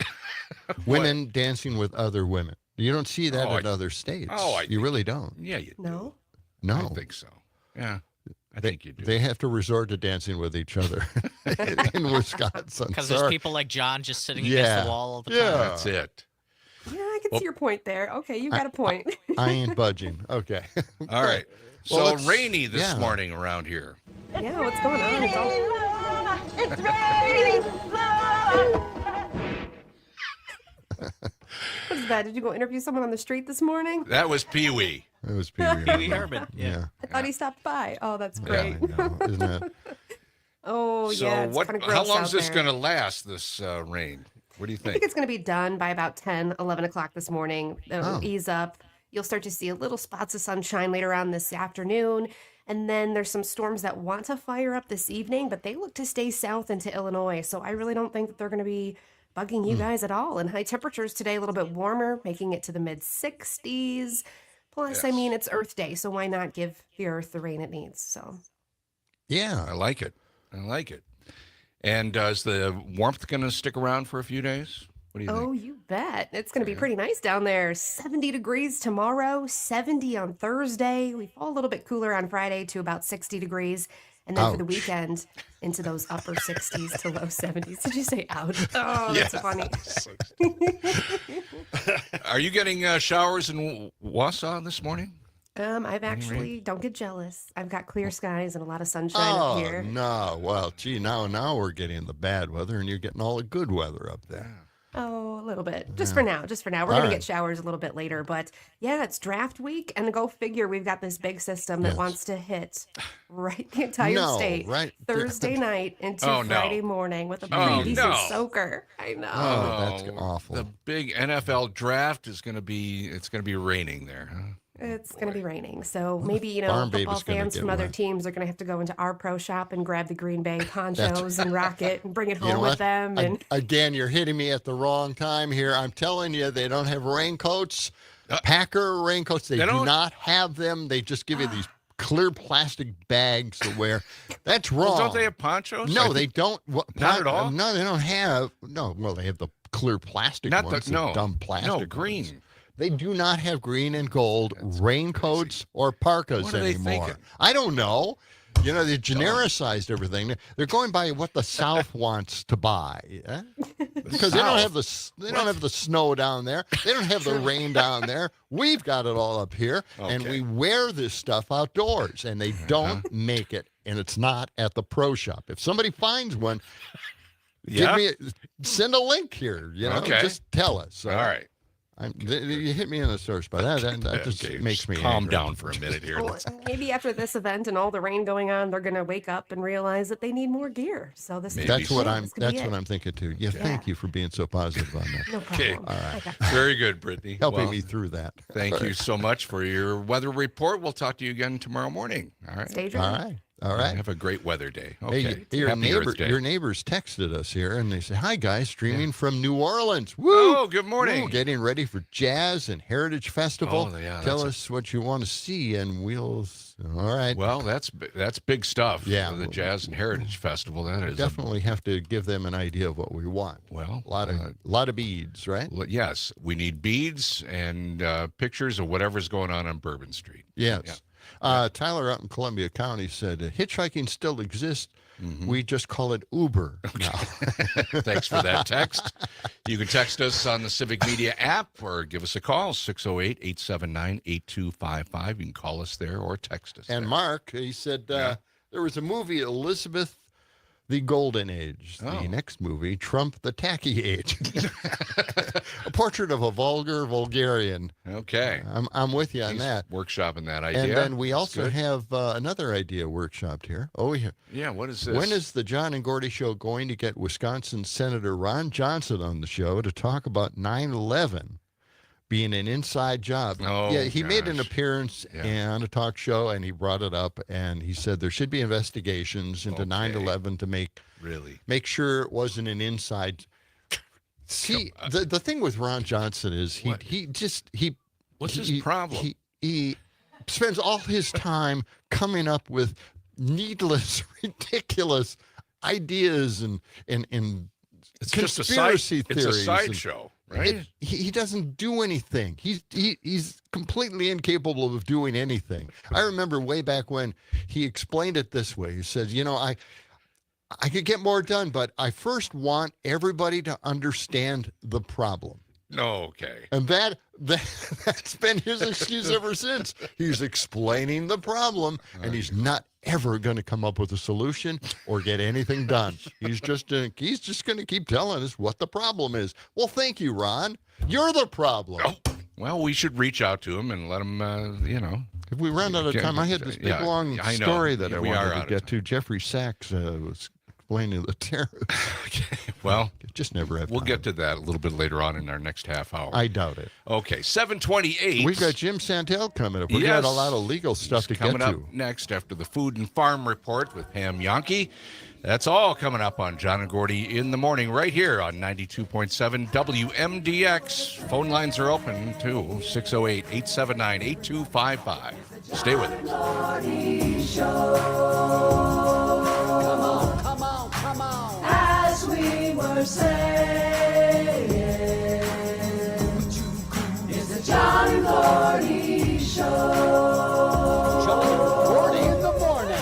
B: Women dancing with other women. You don't see that in other states. You really don't.
A: Yeah, you do.
T: No?
B: No.
A: I think so. Yeah. I think you do.
B: They have to resort to dancing with each other in Wisconsin.
C: Because there's people like John just sitting against the wall all the time.
B: Yeah.
A: That's it.
T: Yeah, I can see your point there. Okay, you got a point.
B: I ain't budging. Okay.
A: All right.
B: Well,
A: So
B: it's-
A: rainy this
B: yeah.
A: morning around here.
T: Yeah, what's going on? It's all...
N: It's raining.
T: What is that? Did you go interview someone on the street this morning?
A: That was Pee Wee.
B: It was Pee Wee
C: Pee Wee Herman. Yeah.
T: I thought he stopped by. Oh, that's great.
B: Isn't it?
T: Oh,
A: So
T: yeah. It's
A: what?
T: kind of
A: How
T: gross
A: long
T: out
A: is this
T: there.
A: going to last? This rain? What do you
T: I think
A: think?
T: it's going to be done by about 10, 11 o'clock this morning. It'll
B: Oh.
T: ease up. You'll start to see a little spots of sunshine later on this afternoon. And then there's some storms that want to fire up this evening, but they look to stay south into Illinois. So I really don't think that they're going to be bugging you guys at all. And high temperatures today, a little bit warmer, making it to the mid 60s. Plus, I mean, it's Earth Day, so why not give the Earth the rain it needs? So
B: Yeah.
A: I like it. I like it. And is the warmth going to stick around for a few days? What do you think?
T: Oh, you bet. It's going to be pretty nice down there. 70 degrees tomorrow, 70 on Thursday. We fall a little bit cooler on Friday to about 60 degrees. And then for the
B: Ouch.
T: weekend, into those upper 60s to low 70s. Did you say ouch? Oh, that's
A: Yeah.
T: funny.
A: Are you getting showers in Wausau this morning?
T: I've actually, don't get jealous. I've got clear skies and a lot of sunshine up here.
B: No. Well, gee, now we're getting the bad weather, and you're getting all the good weather up there.
T: Oh, a little bit. Just for now. Just for now. We're
B: All
T: going to
B: right.
T: get showers a little bit later. But yeah, it's draft week. And go figure, we've got this big system that
B: Yes.
T: wants to hit right the entire
B: No,
T: state
B: right.
T: Thursday night into
A: Oh, no.
T: Friday morning with a
A: Oh,
T: pretty decent
A: no.
T: soaker. I know.
B: Oh, that's awful.
A: The big NFL draft is going to be raining there. Huh?
T: It's going to be raining. So maybe,
B: Farm
T: football
B: baby's gonna
T: fans
B: get
T: from other
B: wet.
T: teams are going to have to go into our pro shop and grab the Green Bay ponchos and rock it and bring it
B: You
T: home
B: know
T: with
B: what?
T: them. And
B: Again, you're hitting me at the wrong time here. I'm telling you, they don't have raincoats. Packer raincoats, they do
A: don't?
B: not have them. They just give you these clear plastic bags to wear. That's wrong.
A: Well, don't they have ponchos?
B: No,
A: I
B: they
A: think-
B: don't.
A: Not at all?
B: No, they don't have. No, well, they have the clear plastic
A: Not
B: ones.
A: the no
B: dumb plastic.
A: No
B: ones.
A: green.
B: They do not have green and gold raincoats or parkas
A: What are they
B: anymore.
A: thinking?
B: I don't know. They genericized everything. They're going by what the South wants to buy, because they don't have the snow down there. They don't have the rain down there. We've got it all up here, and we wear this stuff outdoors, and they don't make it, and it's not at the pro shop. If somebody finds one,
A: Yeah.
B: send a link here.
A: Okay.
B: Just tell us.
A: All right.
B: You hit me in the sore spot. That just makes me
A: calm
B: angry.
A: down for a minute here.
T: Well, maybe after this event and all the rain going on, they're going to wake up and realize that they need more gear. So
B: That's what I'm thinking too. Yeah, thank you for being so positive on that.
T: No problem.
A: Okay.
B: All right.
A: Very good, Brittany.
B: Helping me through that.
A: Thank you so much for your weather report. We'll talk to you again tomorrow morning. All right.
T: Stay dry.
B: All right.
A: Have a great weather day. Okay.
B: Hey,
A: Happy Earth Day.
B: your neighbors texted us here, and they say, "Hi guys, streaming from New Orleans. Woo!
A: Oh, good morning.
B: Woo, getting ready for Jazz and Heritage Festival.
A: Oh, yeah,
B: Tell us what you want to see, and we'll." All right.
A: Well, that's big stuff.
B: Yeah.
A: The Jazz and Heritage Festival. That is
B: definitely have to give them an idea of what we want.
A: Well,
B: a lot of beads, right?
A: Yes, we need beads and pictures of whatever's going on Bourbon Street.
B: Yes.
A: Yeah.
B: Tyler out in Columbia County said, hitchhiking still exists.
A: Mm-hmm.
B: We just call it Uber now.
A: Thanks for that text. You can text us on the Civic Media app or give us a call, 608-879-8255. You can call us there or text us.
B: And
A: there.
B: Mark, he said there was a movie, Elizabeth the Golden Age. The next movie, Trump the Tacky Age. A portrait of a vulgarian.
A: Okay.
B: I'm with you on
A: He's
B: that.
A: Workshopping that idea.
B: And then we
A: That's
B: also
A: good.
B: have another idea workshopped here. Oh, yeah.
A: Yeah, what is this?
B: When is the John and Gordy show going to get Wisconsin Senator Ron Johnson on the show to talk about 9/11 being an inside job?
A: Oh,
B: yeah, he made an
A: gosh.
B: appearance on a talk show, and he brought it up, and he said there should be investigations into 9/11 to make sure it wasn't an inside. See, the thing with Ron Johnson is
A: what's his problem?
B: He spends all his time coming up with needless, ridiculous ideas and
A: It's just
B: conspiracy theories.
A: It's a sideshow, right?
B: He doesn't do anything. He's completely incapable of doing anything. I remember way back when he explained it this way. He said, I could get more done, but I first want everybody to understand the problem.
A: Okay.
B: And that's been his excuse ever since. He's explaining the problem, and he's not ever going to come up with a solution or get anything done. He's just going to keep telling us what the problem is. Well, thank you, Ron. You're the problem.
A: Oh, well, we should reach out to him and let him,
B: If we run out of time, I had this big long story that I wanted to get to. Jeffrey Sachs was explaining the terrorists.
A: Okay. Well,
B: just never have
A: we'll
B: time.
A: get to that a little bit later on in our next half hour.
B: I doubt it.
A: Okay, 7:28.
B: We've got Jim Santelle coming up. We've got a lot of legal stuff to get
A: coming
B: to.
A: up next after the Food and Farm Report with Pam Yonke. That's all coming up on John and Gordy in the morning right here on 92.7 WMDX. Phone lines are open too, 608-879-8255. Stay with us.
N: Come on, as we were saying, it's the John and Gordy Show. John and Gordy in the morning.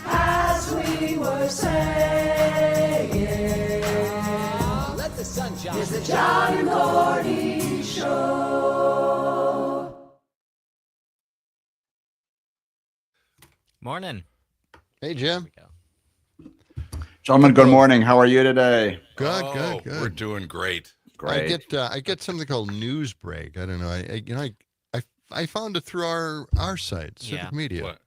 N: As we were saying, let the sun shine. It's the John and Gordy Show.
C: Morning.
B: Hey, Jim.
U: Gentlemen, good morning. How are you today?
B: Good.
A: We're doing great.
U: Great.
B: I get something called News Break. I don't know. I found it through our site, Civic Media.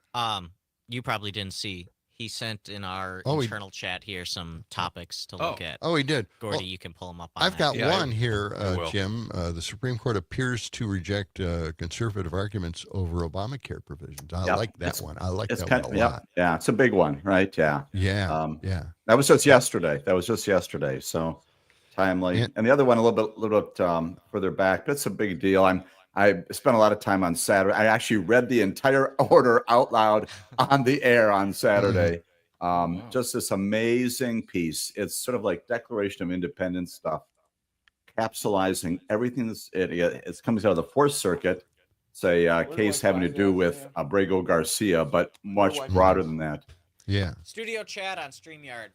C: You probably didn't see. He sent in our internal chat here some topics to look at.
B: Oh, he did.
C: Gordy,
B: Well,
C: you can pull them up on
B: I've got
C: that.
B: one here, Jim. The Supreme Court appears to reject conservative arguments over Obamacare provisions. I like that one. I like that one a lot.
U: Yeah, it's a big one, right? Yeah.
B: Yeah.
U: That was just yesterday. So timely. And the other one a little bit further back, but it's a big deal. I spent a lot of time on Saturday. I actually read the entire order out loud on the air on Saturday. Just this amazing piece. It's sort of like Declaration of Independence stuff, capsulizing everything it comes out of the Fourth Circuit. It's a case having to do with Abrego Garcia, but much broader than that.
B: Yeah.
C: Studio chat on StreamYard.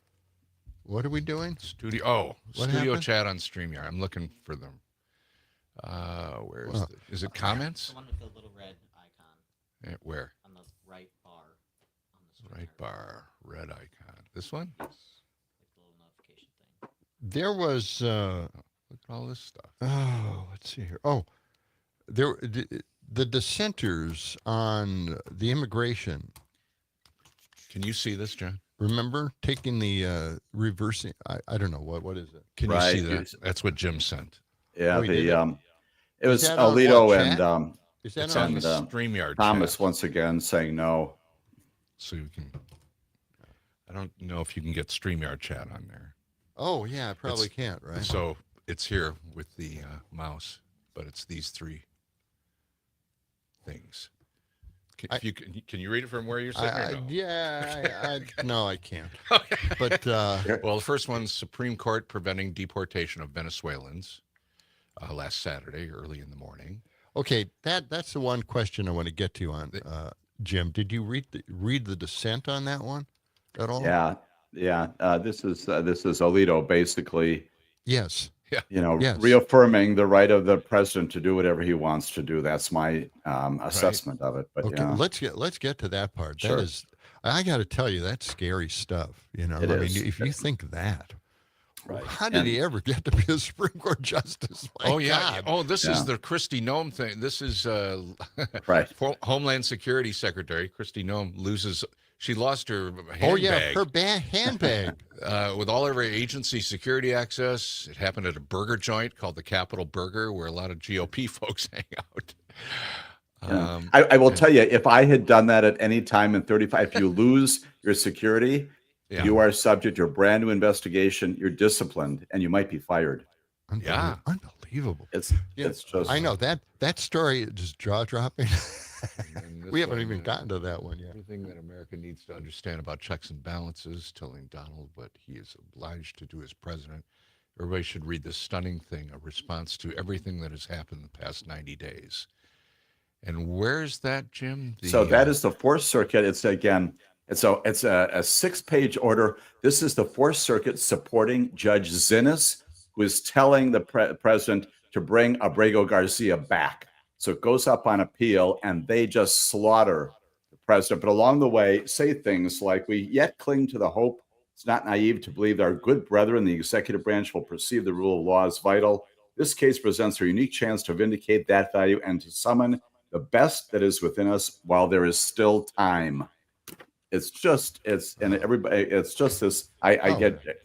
B: What are we doing?
A: Studio chat on StreamYard. I'm looking for them. Is it comments?
C: The one with the little red icon.
A: Where?
C: On the right bar.
A: Right bar, red icon. This one?
C: Yes. Like the little notification thing.
B: There was
A: at all this stuff.
B: Oh, let's see here. Oh, the dissenters on the immigration.
A: Can you see this, John?
B: Remember taking the reversing? I don't know what is it.
A: Can you see that? That's what Jim sent.
U: Yeah,
B: Oh,
U: it was
B: that on
U: Alito
B: what,
U: and
B: is that
A: it's
B: on
A: on the StreamYard
U: Thomas
A: chat.
U: once again saying no.
A: So you can. I don't know if you can get StreamYard chat on there.
B: Oh yeah, I probably can't. Right.
A: So it's here with the mouse, but it's these three things. Can you read it from where you're sitting? Or no?
B: Yeah, no, I can't.
A: Okay.
B: But
A: well, the first one's Supreme Court preventing deportation of Venezuelans last Saturday, early in the morning.
B: Okay, that's the one question I want to get to on Jim. Did you read the dissent on that one at all?
U: Yeah. This is Alito basically.
B: Yes.
U: Yeah. Reaffirming the right of the president to do whatever he wants to do. That's my assessment of it. But
B: okay, let's get to that part.
U: Sure.
B: That is, I got to tell you, that's scary stuff. Mean, if you think that,
U: right?
B: How did he ever get to be a Supreme Court justice? My God.
A: Oh, this is the Kristi Noem thing. This is
U: right.
A: Homeland Security Secretary Kristi Noem loses. She lost her handbag.
B: Oh yeah, her handbag.
A: With all of her agency security access. It happened at a burger joint called the Capitol Burger, where a lot of GOP folks hang out.
U: Yeah. I will tell you, if I had done that at any time in 35, if you lose your security, you are subject to a brand new investigation. You're disciplined, and you might be fired.
B: Unbelievable.
U: It's just.
B: I know that story is just jaw dropping. We haven't even gotten to that one yet.
A: Everything that America needs to understand about checks and balances, telling Donald what he is obliged to do as president. Everybody should read this stunning thing, a response to everything that has happened in the past 90 days. And where's that, Jim?
U: So that is the Fourth Circuit. It's a 6-page order. This is the Fourth Circuit supporting Judge Zinnes, who is telling the president to bring Abrego Garcia back. So it goes up on appeal, and they just slaughter the president. But along the way, say things like, we yet cling to the hope. It's not naive to believe that our good brethren, the executive branch, will perceive the rule of law as vital. This case presents a unique chance to vindicate that value and to summon the best that is within us while there is still time. It's just this. I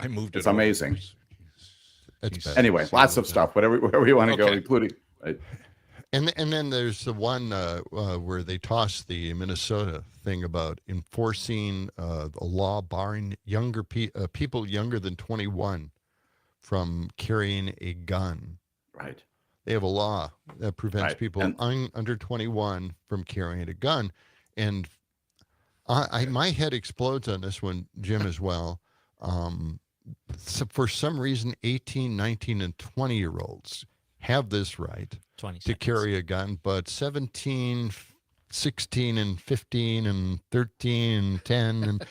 U: moved it. It's amazing. Anyway, lots of stuff, wherever you want to go, including. Right.
B: And then there's the one where they tossed the Minnesota thing about enforcing a law barring people younger than 21 from carrying a gun.
U: Right.
B: They have a law that prevents people under 21 from carrying a gun. And my head explodes on this one, Jim, as well. So for some reason, 18, 19, and 20-year-olds have this right to carry a gun, but 17, 16, and 15, and 13, and 10, and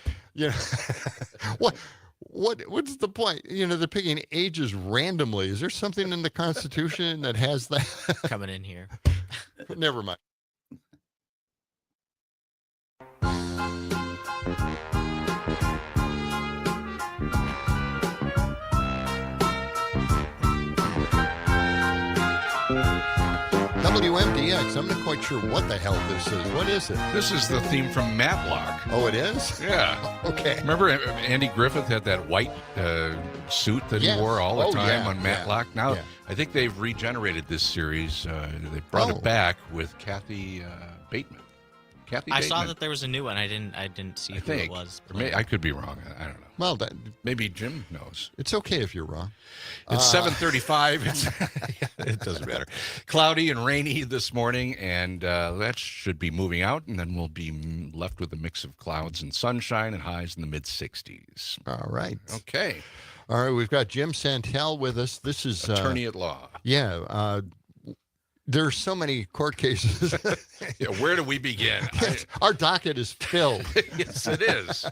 B: what's the point? They're picking ages randomly. Is there something in the Constitution that has that?
C: Coming in here.
B: Never mind. WMDX. I'm not quite sure what the hell this is. What is it?
A: This is the theme from Matlock.
B: Oh, it is?
A: Yeah.
B: Okay.
A: Remember Andy Griffith had that white suit that he wore all the time on Matlock? Now, I think they've regenerated this series. They brought it back with Kathy Bateman.
C: I saw that there was a new one. I didn't see who it was.
A: I could be wrong. I don't know.
B: Well,
A: maybe Jim knows.
B: It's okay if you're wrong.
A: It's 7:35. It doesn't matter. Cloudy and rainy this morning, and that should be moving out, and then we'll be left with a mix of clouds and sunshine and highs in the mid-60s.
B: All right.
A: Okay.
B: All right. We've got Jim Santelle with us. This is
A: attorney at law.
B: Yeah. There's so many court cases.
A: Where do we begin?
B: Our docket is filled.
A: Yes, it is.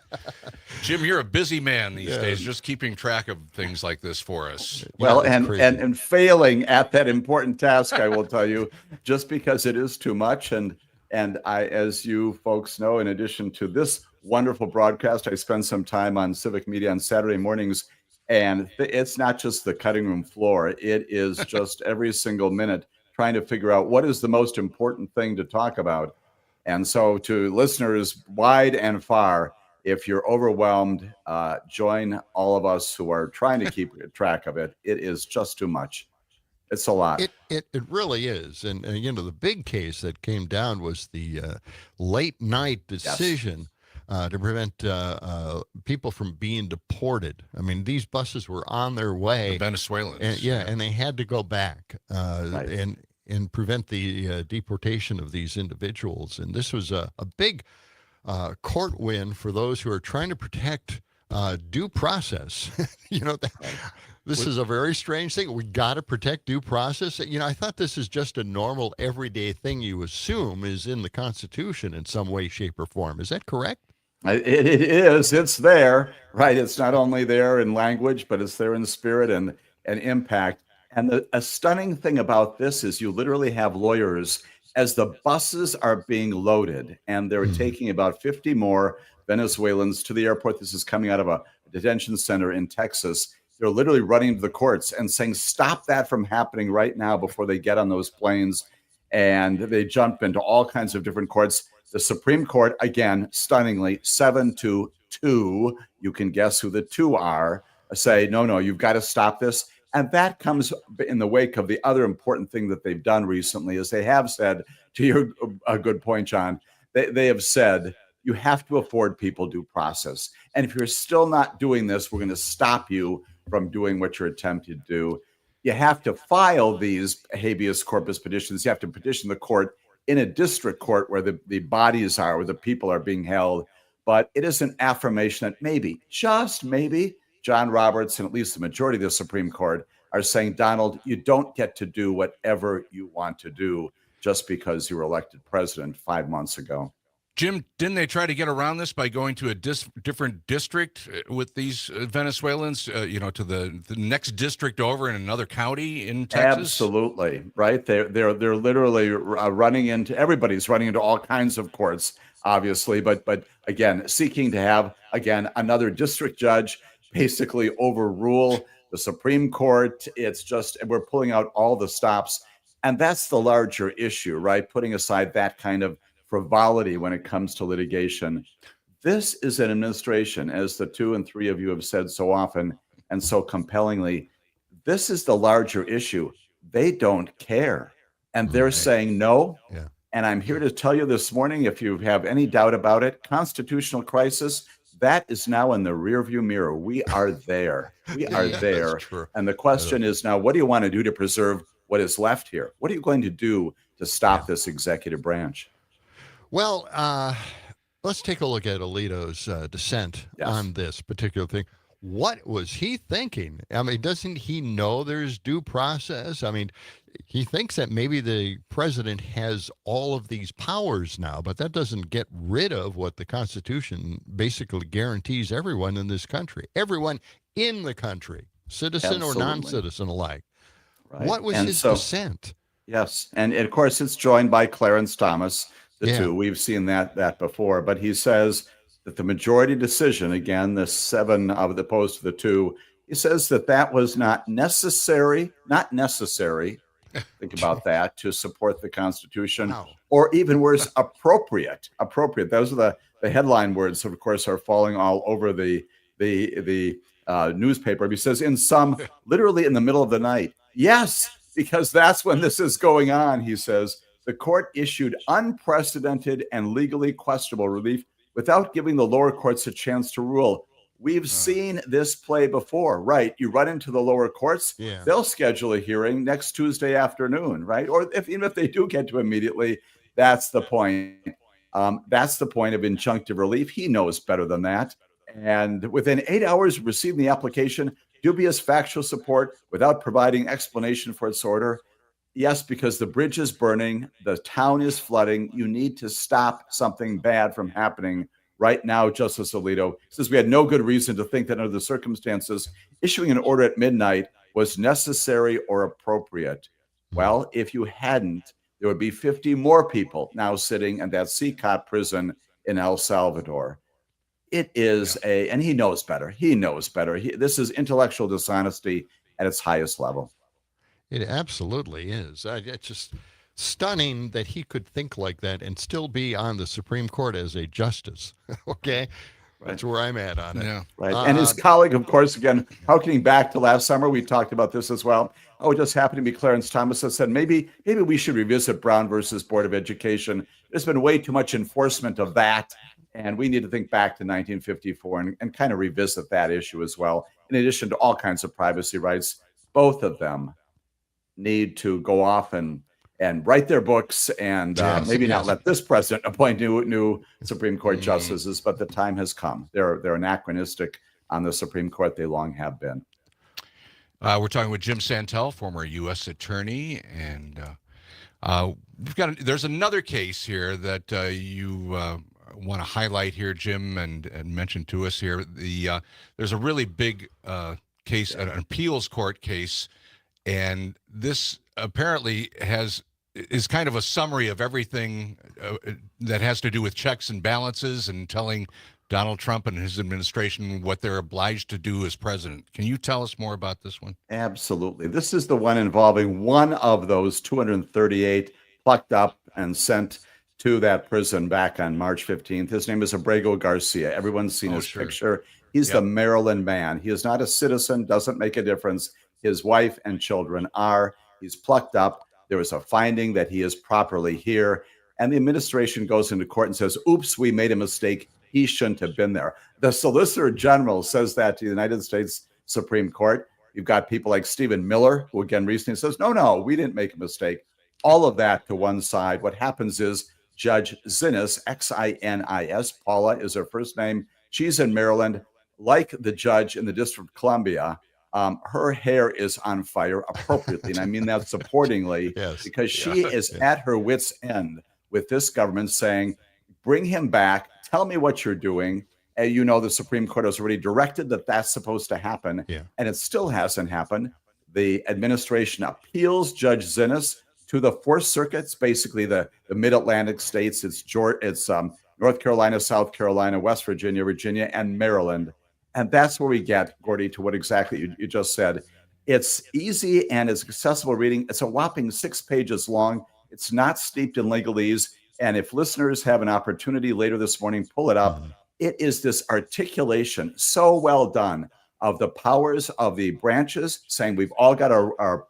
A: Jim, you're a busy man these days, just keeping track of things like this for us.
U: Well, and failing at that important task, I will tell you, just because it is too much. And I, as you folks know, in addition to this wonderful broadcast, I spend some time on civic media on Saturday mornings And it's not just the cutting room floor. It is just every single minute trying to figure out what is the most important thing to talk about. And so to listeners wide and far, if you're overwhelmed, join all of us who are trying to keep track of it. It is just too much. It's a lot.
B: It really is. And the big case that came down was the late night decision to prevent people from being deported. I mean, these buses were on their way.
A: The Venezuelans.
B: And they had to go back and prevent the deportation of these individuals. And this was a big court win for those who are trying to protect due process. This is a very strange thing. We got to protect due process. I thought this is just a normal, everyday thing you assume is in the Constitution in some way, shape, or form. Is that correct?
U: It is. It's there, right? It's not only there in language, but it's there in spirit and impact. And a stunning thing about this is you literally have lawyers as the buses are being loaded, and they're taking about 50 more Venezuelans to the airport. This is coming out of a detention center in Texas. They're literally running to the courts and saying, stop that from happening right now before they get on those planes. And they jump into all kinds of different courts. The Supreme Court, again, stunningly, 7-2, you can guess who the two are, say, no, you've got to stop this. And that comes in the wake of the other important thing that they've done recently, is they have said, to your a good point, John, they have said, you have to afford people due process. And if you're still not doing this, we're going to stop you from doing what you're attempting to do. You have to file these habeas corpus petitions. You have to petition the court in a district court where the bodies are, where the people are being held. But it is an affirmation that maybe, just maybe, John Roberts and at least the majority of the Supreme Court are saying, Donald, you don't get to do whatever you want to do just because you were elected president 5 months ago.
A: Jim, didn't they try to get around this by going to a different district with these Venezuelans, to the next district over in another county in Texas?
U: Absolutely, right? They're literally everybody's running into all kinds of courts, obviously, but again, seeking to have, another district judge basically overrule the Supreme Court. It's just, we're pulling out all the stops. And that's the larger issue, right? Putting aside that kind of frivolity when it comes to litigation. This is an administration, as the 2 and 3 of you have said so often and so compellingly, this is the larger issue. They don't care. And they're saying no.
B: Yeah.
U: And I'm here to tell you this morning, if you have any doubt about it, constitutional crisis, that is now in the rearview mirror. We are there. We are there. And the question is now, what do you want to do to preserve what is left here? What are you going to do to stop this executive branch?
B: Well, let's take a look at Alito's dissent on this particular thing. What was he thinking? I mean, doesn't he know there's due process? I mean, he thinks that maybe the president has all of these powers now, but that doesn't get rid of what the Constitution basically guarantees everyone in this country, everyone in the country, citizen or non-citizen alike.
U: Right.
B: What was his dissent?
U: Yes. And of course, it's joined by Clarence Thomas, the two. We've seen that before. But he says that the majority decision, again, the 7 of the opposed to the 2, he says that was not necessary. Think about that, to support the Constitution, or even worse, appropriate. Those are the headline words, of course, are falling all over the newspaper. He says, literally in the middle of the night. Yes, because that's when this is going on, he says. The court issued unprecedented and legally questionable relief without giving the lower courts a chance to rule. We've seen this play before, right? You run into the lower courts, they'll schedule a hearing next Tuesday afternoon, right? Or even if they do get to immediately, that's the point. That's the point of injunctive relief. He knows better than that. And within 8 hours of receiving the application, dubious factual support without providing explanation for its order. Yes, because the bridge is burning, the town is flooding. You need to stop something bad from happening right now, Justice Alito says. We had no good reason to think that under the circumstances, issuing an order at midnight was necessary or appropriate. Well, if you hadn't, there would be 50 more people now sitting in that CCOT prison in El Salvador. It is and he knows better. He knows better. This is intellectual dishonesty at its highest level.
B: It absolutely is. It's just stunning that he could think like that and still be on the Supreme Court as a justice. Okay. That's where I'm at on it.
A: Yeah.
U: Right. And his colleague, of course, again, harkening back to last summer, we talked about this as well. Oh, it just happened to be Clarence Thomas that said maybe we should revisit Brown versus Board of Education. There's been way too much enforcement of that. And we need to think back to 1954 and kind of revisit that issue as well. In addition to all kinds of privacy rights, both of them need to go off and write their books and maybe not let this president appoint new Supreme Court justices, but the time has come. They're anachronistic on the Supreme Court. They long have been.
A: We're talking with Jim Santelle, former U.S. attorney, and there's another case here that you want to highlight here, Jim, and mention to us here. There's a really big case, an appeals court case, and this apparently is kind of a summary of everything that has to do with checks and balances and telling Donald Trump and his administration what they're obliged to do as president. Can you tell us more about this one?
U: Absolutely. This is the one involving one of those 238 plucked up and sent to that prison back on March 15th. His name is Abrego Garcia. Everyone's seen his picture. He's the Maryland man. He is not a citizen, doesn't make a difference. His wife and children are. He's plucked up. There was a finding that he is properly here. And the administration goes into court and says, oops, we made a mistake. He shouldn't have been there. The Solicitor General says that to the United States Supreme Court. You've got people like Stephen Miller, who again recently says, no, we didn't make a mistake. All of that to one side. What happens is Judge Zinnis, X-I-N-I-S, Paula is her first name. She's in Maryland. Like the judge in the District of Columbia, her hair is on fire appropriately. And I mean that supportingly, because she is at her wit's end with this government saying, bring him back. Tell me what you're doing. And you know, the Supreme Court has already directed that that's supposed to happen. And it still hasn't happened. The administration appeals Judge Zinnis to the Fourth Circuit. It's basically the mid-Atlantic states. It's North Carolina, South Carolina, West Virginia, Virginia, and Maryland. And that's where we get, Gordy, to what exactly you just said. It's easy and it's accessible reading. It's a whopping 6 pages long. It's not steeped in legalese. And if listeners have an opportunity later this morning, pull it up. It is this articulation, so well done, of the powers of the branches, saying we've all got our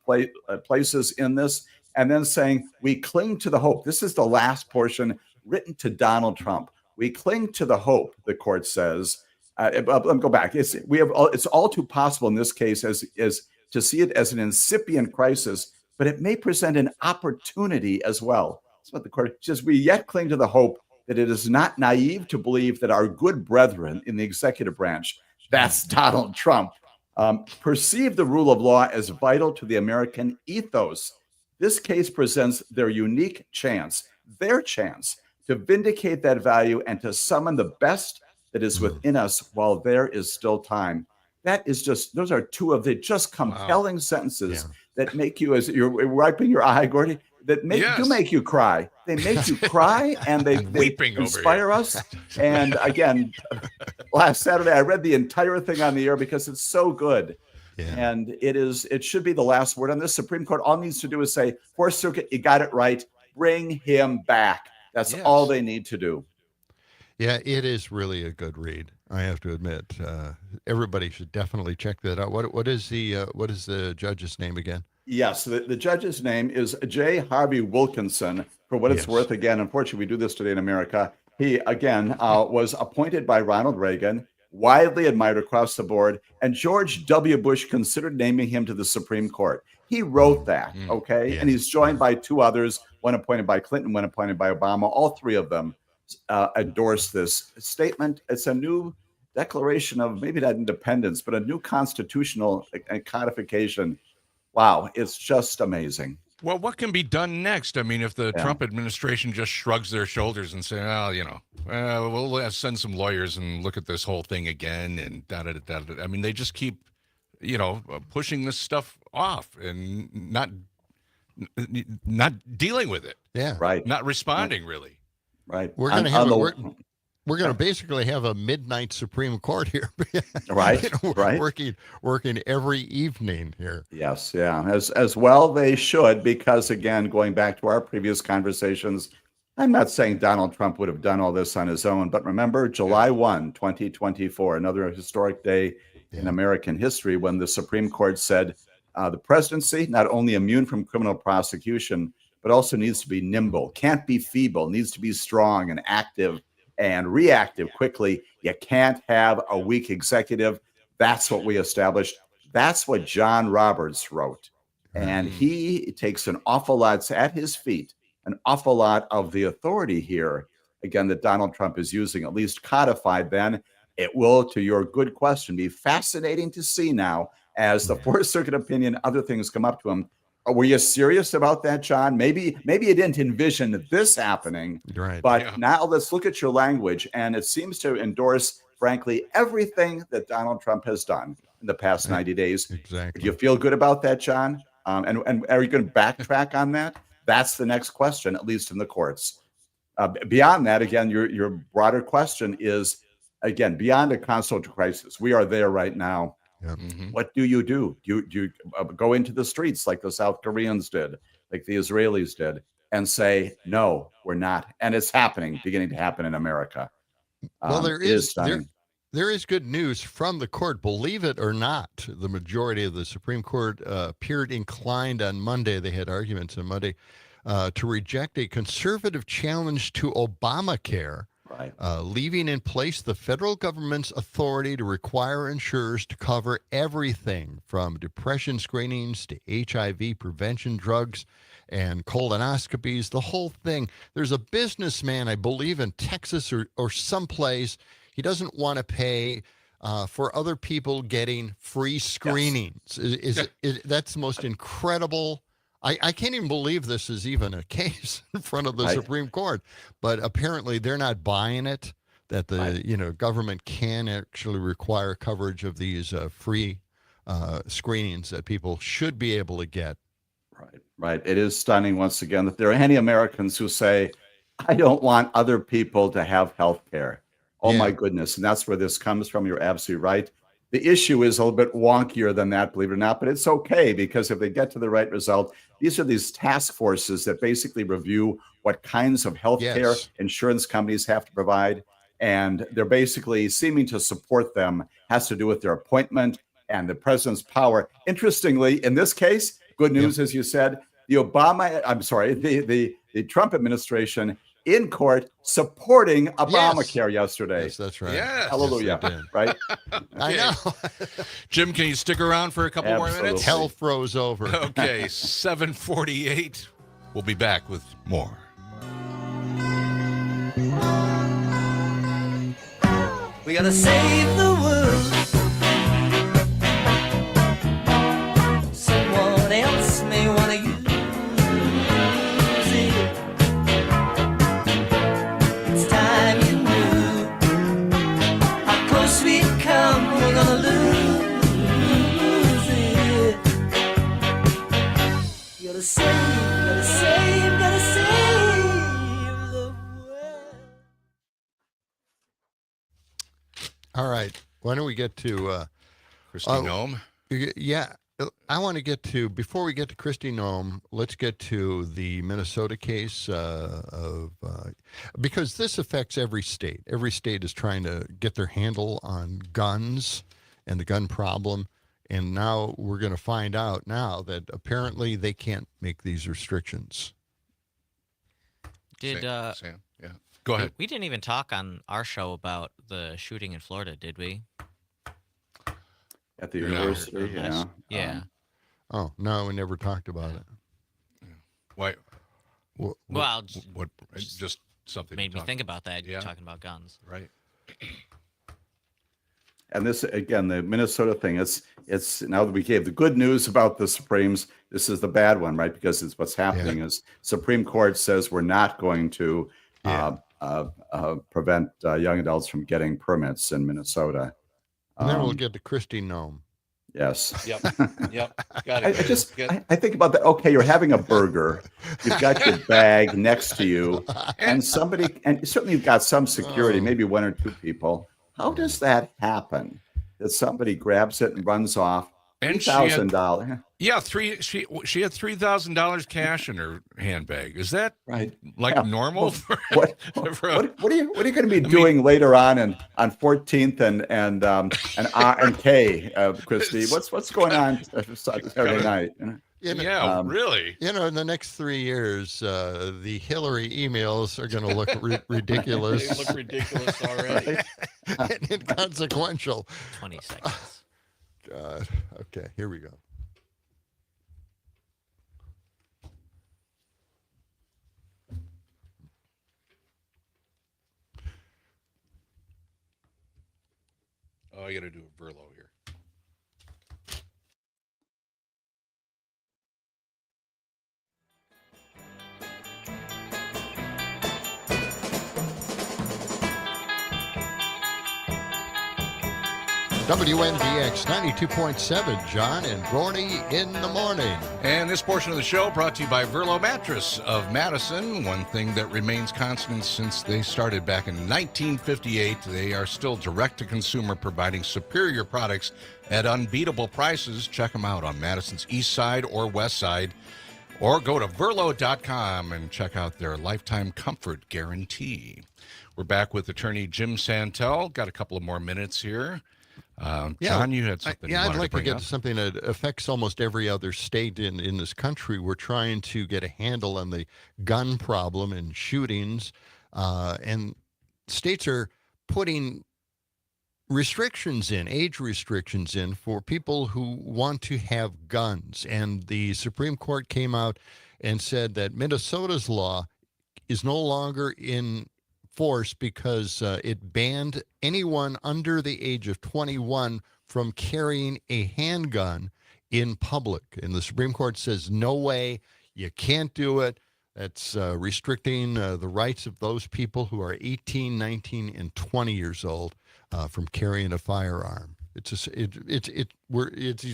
U: places in this, and then saying we cling to the hope. This is the last portion written to Donald Trump. We cling to the hope, the court says. Let me go back. It's all too possible in this case as to see it as an incipient crisis, but it may present an opportunity as well. That's what the court says. We yet cling to the hope that it is not naive to believe that our good brethren in the executive branch, that's Donald Trump, perceive the rule of law as vital to the American ethos. This case presents their unique chance, their chance to vindicate that value and to summon the best that is within us while there is still time. That is just, those are two of the just compelling sentences that make you, as you're wiping your eye, Gordy, that do make you cry. They make you cry, and they inspire us. And again, last Saturday, I read the entire thing on the air because it's so good. And it should be the last word on this. Supreme Court all needs to do is say, Fourth Circuit, you got it right. Bring him back. That's all they need to do.
B: Yeah, it is really a good read, I have to admit. Everybody should definitely check that out. What is the judge's name again?
U: Yes, the judge's name is J. Harvey Wilkinson. For what it's worth, again, unfortunately, we do this today in America. He, again, was appointed by Ronald Reagan, widely admired across the board, and George W. Bush considered naming him to the Supreme Court. He wrote that, okay? And he's joined by two others, one appointed by Clinton, one appointed by Obama. All three of them endorsed this statement. It's a new declaration of maybe not independence, but a new constitutional codification. Wow, it's just amazing.
A: Well, what can be done next? I mean, if the Trump administration just shrugs their shoulders and say, we'll send some lawyers and look at this whole thing again and da-da-da-da-da. I mean, they just keep, pushing this stuff off and not dealing with it.
B: Yeah.
U: Right.
A: Not responding, really.
U: Right.
B: We're going to have We're going to basically have a midnight Supreme Court here.
U: Right, right.
B: Working every evening here.
U: Yes, yeah. As well they should, because again, going back to our previous conversations, I'm not saying Donald Trump would have done all this on his own, but remember July 1, 2024, another historic day in American history when the Supreme Court said the presidency not only immune from criminal prosecution, but also needs to be nimble, can't be feeble, needs to be strong and active and reactive quickly. You can't have a weak executive. That's what we established. That's what John Roberts wrote. And he takes an awful lot at his feet, an awful lot of the authority here, again, that Donald Trump is using, at least codified then. It will, to your good question, be fascinating to see now as the Fourth Circuit opinion, other things come up to him. Were you serious about that, John? Maybe you didn't envision this happening,
B: right?
U: But now let's look at your language, and it seems to endorse, frankly, everything that Donald Trump has done in the past 90 days.
B: Exactly.
U: Do you feel good about that, John? And are you going to backtrack on that? That's the next question, at least in the courts. Beyond that, again, your broader question is, again, beyond a constitutional crisis. We are there right now. What do? Do you go into the streets like the South Koreans did, like the Israelis did, and say, no, we're not? And it's happening, beginning to happen in America.
B: Well, there is good news from the court, believe it or not. The majority of the Supreme Court appeared inclined on Monday. They had arguments on Monday to reject a conservative challenge to Obamacare.
U: Right.
B: Leaving in place the federal government's authority to require insurers to cover everything from depression screenings to HIV prevention drugs and colonoscopies, the whole thing. There's a businessman, I believe, in Texas or someplace. He doesn't want to pay for other people getting free screenings. Yes. That's the most incredible. I can't even believe this is even a case in front of the Supreme Court, but apparently they're not buying it, that the government can actually require coverage of these free screenings that people should be able to get.
U: Right. It is stunning once again that there are any Americans who say, I don't want other people to have health care. Oh my goodness. And that's where this comes from. You're absolutely right. The issue is a little bit wonkier than that, believe it or not, but it's okay, because if they get to the right result, these are these task forces that basically review what kinds of health care insurance companies have to provide. And they're basically seeming to support them, has to do with their appointment and the president's power. Interestingly, in this case, good news, as you said, the Trump administration in court supporting Obamacare yesterday.
B: Yes, that's right.
U: Yes. Hallelujah.
B: Yes,
U: right?
B: I know.
A: Jim, can you stick around for a couple more minutes?
B: Hell froze over.
A: Okay, 7:48. We'll be back with more.
N: We gotta save the world. Someone else may wanna use it. It's time you knew how close we come. We're gonna lose it. You gotta save, gotta save, gotta save the world.
B: All right. Why don't we get to
A: Kristi Noem?
B: Yeah. I want to get to, before we get to Kristi Noem, let's get to the Minnesota case because this affects every state. Every state is trying to get their handle on guns and the gun problem. And now we're going to find out now that apparently they can't make these restrictions.
A: Sam, yeah. Go ahead.
C: We didn't even talk on our show about the shooting in Florida, did we?
U: At the university,
C: Yeah.
B: Oh, no, we never talked about it.
A: Why?
C: Well,
A: just something
C: made me think about that. You're talking about guns.
A: Right.
U: And this, again, the Minnesota thing, it's now that we gave the good news about the Supremes, this is the bad one, right? Because it's what's happening is Supreme Court says we're not going to prevent young adults from getting permits in Minnesota.
B: And then we'll get to Kristi Noem.
U: Yes.
A: Yep. Yep.
U: I think about that. Okay, you're having a burger. You've got your bag next to you, and certainly you've got some security, maybe one or two people. How does that happen? That somebody grabs it and runs off?
A: And
U: $3,000.
A: Yeah, she had $3,000 cash in her handbag. Is that
U: right?
A: Normal?
U: What are you going to be doing later on 14th and K, Christy? What's going on Saturday night?
A: Really?
B: In the next 3 years, the Hillary emails are going to look ridiculous.
A: They look ridiculous already.
B: And inconsequential.
C: 20 seconds.
B: God. Okay, here we go.
A: Oh, I got to do a Verlo here.
B: WNBX 92.7, John and Gordy in the morning.
A: And this portion of the show brought to you by Verlo Mattress of Madison. One thing that remains constant since they started back in 1958, they are still direct-to-consumer, providing superior products at unbeatable prices. Check them out on Madison's east side or west side, or go to verlo.com and check out their lifetime comfort guarantee. We're back with Attorney Jim Santelle. Got a couple of more minutes here. John, you had something.
B: I'd like to get
A: up.
B: to something that affects almost every other state in this country. We're trying to get a handle on the gun problem and shootings, and states are putting age restrictions in for people who want to have guns. And the Supreme Court came out and said that Minnesota's law is no longer in force because it banned anyone under the age of 21 from carrying a handgun in public. And the Supreme Court says, no way, you can't do it. That's restricting the rights of those people who are 18, 19, and 20 years old from carrying a firearm. It's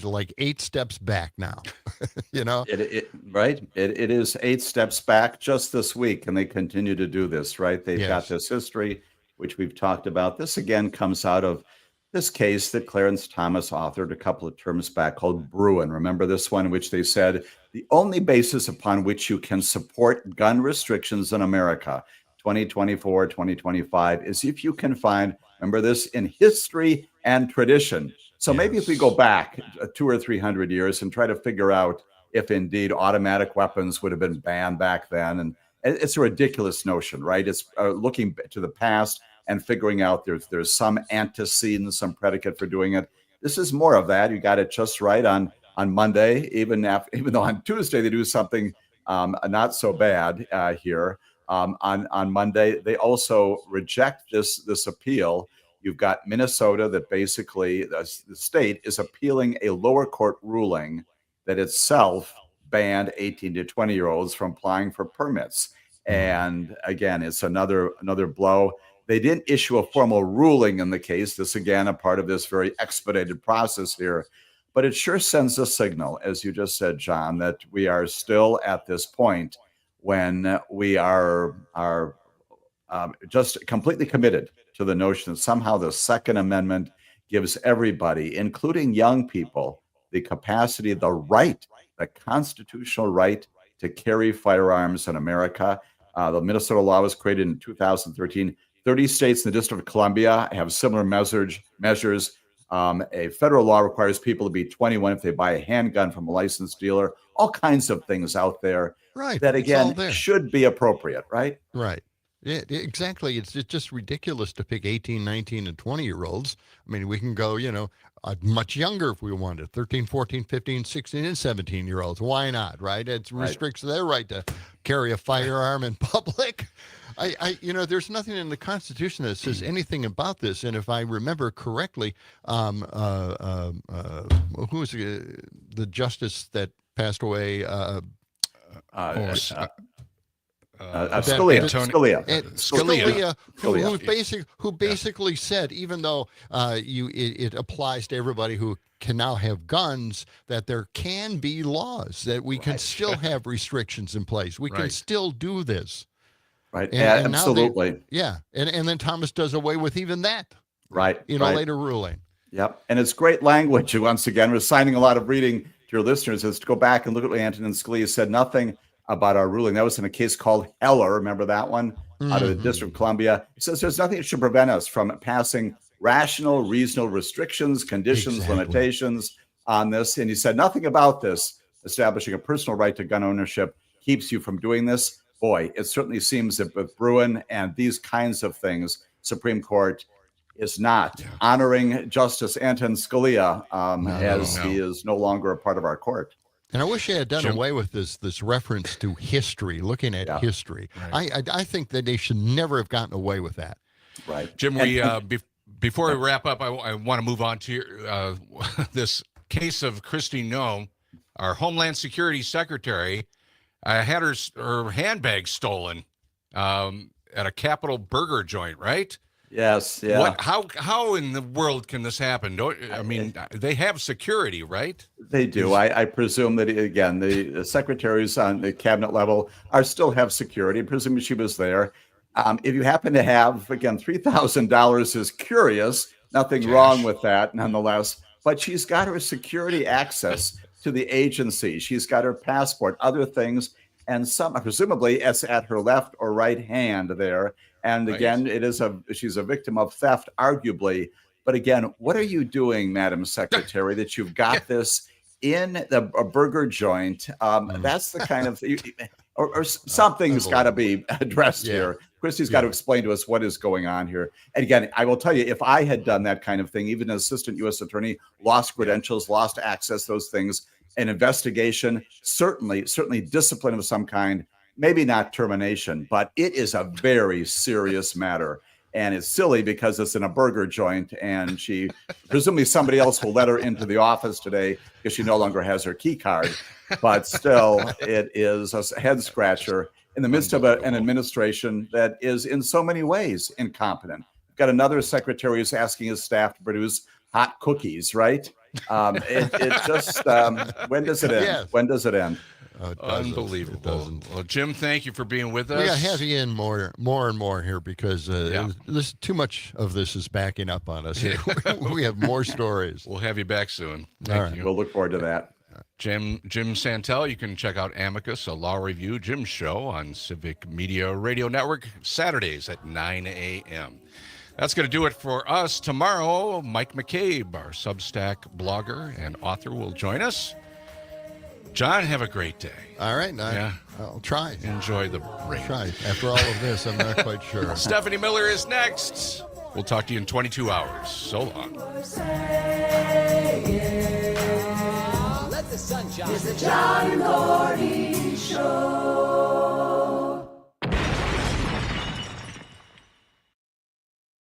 B: like 8 steps back now,
U: Right. It is 8 steps back just this week, and they continue to do this, right? They've got this history, which we've talked about. This again comes out of this case that Clarence Thomas authored a couple of terms back called Bruin. Remember this one, which they said the only basis upon which you can support gun restrictions in America, 2024, 2025, is if you can find, remember this, in history and tradition. So maybe if we go back 200 or 300 years and try to figure out if indeed automatic weapons would have been banned back then. And it's a ridiculous notion, right? It's looking to the past and figuring out there's some antecedent, some predicate for doing it. This is more of that. You got it just right on Monday, even though on Tuesday they do something not so bad here. On Monday, they also reject this appeal. You've got Minnesota that basically the state is appealing a lower court ruling that itself banned 18 to 20-year-olds from applying for permits. And again, it's another blow. They didn't issue a formal ruling in the case. This, again, a part of this very expedited process here. But it sure sends a signal, as you just said, John, that we are still at this point when we are just completely committed to the notion that somehow the Second Amendment gives everybody, including young people, the capacity, the right, the constitutional right to carry firearms in America. The Minnesota law was created in 2013. 30 states in the District of Columbia have similar measures. A federal law requires people to be 21 if they buy a handgun from a licensed dealer. All kinds of things out there that, again, should be appropriate, right?
B: Right. Yeah, exactly. It's just ridiculous to pick 18, 19, and 20-year-olds. I mean, we can go, much younger if we wanted, 13, 14, 15, 16, and 17-year-olds. Why not, right? It restricts their right to carry a firearm in public. There's nothing in the Constitution that says anything about this. And if I remember correctly, who was the justice that passed away?
U: Scalia.
B: Who basically said, even though it applies to everybody who can now have guns, that there can be laws, that we can still have restrictions in place. We can still do this.
U: Right.
B: And
U: absolutely.
B: And then Thomas does away with even that.
U: Right.
B: In a later ruling.
U: Yep. And it's great language. Once again, we're assigning a lot of reading to your listeners is to go back and look at what Antonin Scalia said. Nothing about our ruling. That was in a case called Heller. Remember that one? Out of the District of Columbia. He says there's nothing that should prevent us from passing rational, reasonable restrictions, conditions, limitations on this. And he said nothing about this establishing a personal right to gun ownership keeps you from doing this. Boy, it certainly seems that with Bruin and these kinds of things, Supreme Court is not honoring Justice Antonin Scalia he is no longer a part of our court.
B: And I wish they had done away with this reference to history, looking at history. Right. I think that they should never have gotten away with that.
U: Right.
A: Jim, before we wrap up, I want to move on to this case of Kristi Noem, our Homeland Security Secretary, had her handbag stolen at a Capitol burger joint, right?
U: Yes. Yeah.
A: How in the world can this happen? They have security, right?
U: They do. I presume that, again, the secretaries on the cabinet level still have security. Presumably she was there. If you happen to have, again, $3,000 is curious. Nothing wrong with that, nonetheless. But she's got her security access to the agency. She's got her passport, other things, and presumably it's at her left or right hand there. And again, she's a victim of theft, arguably. But again, what are you doing, Madam Secretary, that you've got this in a burger joint? That's the kind of or something's got to be addressed here. Christy's got to explain to us what is going on here. And again, I will tell you, if I had done that kind of thing, even an assistant U.S. attorney, lost credentials, lost access, those things, an investigation, certainly discipline of some kind, maybe not termination, but it is a very serious matter. And it's silly because it's in a burger joint, and presumably somebody else will let her into the office today because she no longer has her key card. But still, it is a head scratcher in the midst of an administration that is in so many ways incompetent. We've got another secretary who's asking his staff to produce hot cookies, right? It just, when does it end? Yes. When does it end?
A: Unbelievable. Well, Jim, thank you for being with us.
B: We got to have you in more and more here because too much of this is backing up on us. We have more stories.
A: We'll have you back soon.
U: Thank you. We'll look forward to that.
A: Jim Santelle, you can check out Amicus, a law review Jim show on Civic Media Radio Network, Saturdays at 9 a.m. That's going to do it for us. Tomorrow, Mike McCabe, our Substack blogger and author, will join us. John, have a great day.
B: All right. I'll try.
A: Enjoy the rain.
B: Try. After all of this, I'm not quite sure.
A: Stephanie Miller is next. We'll talk to you in 22 hours. So long.
N: It's the John and Gordy Show.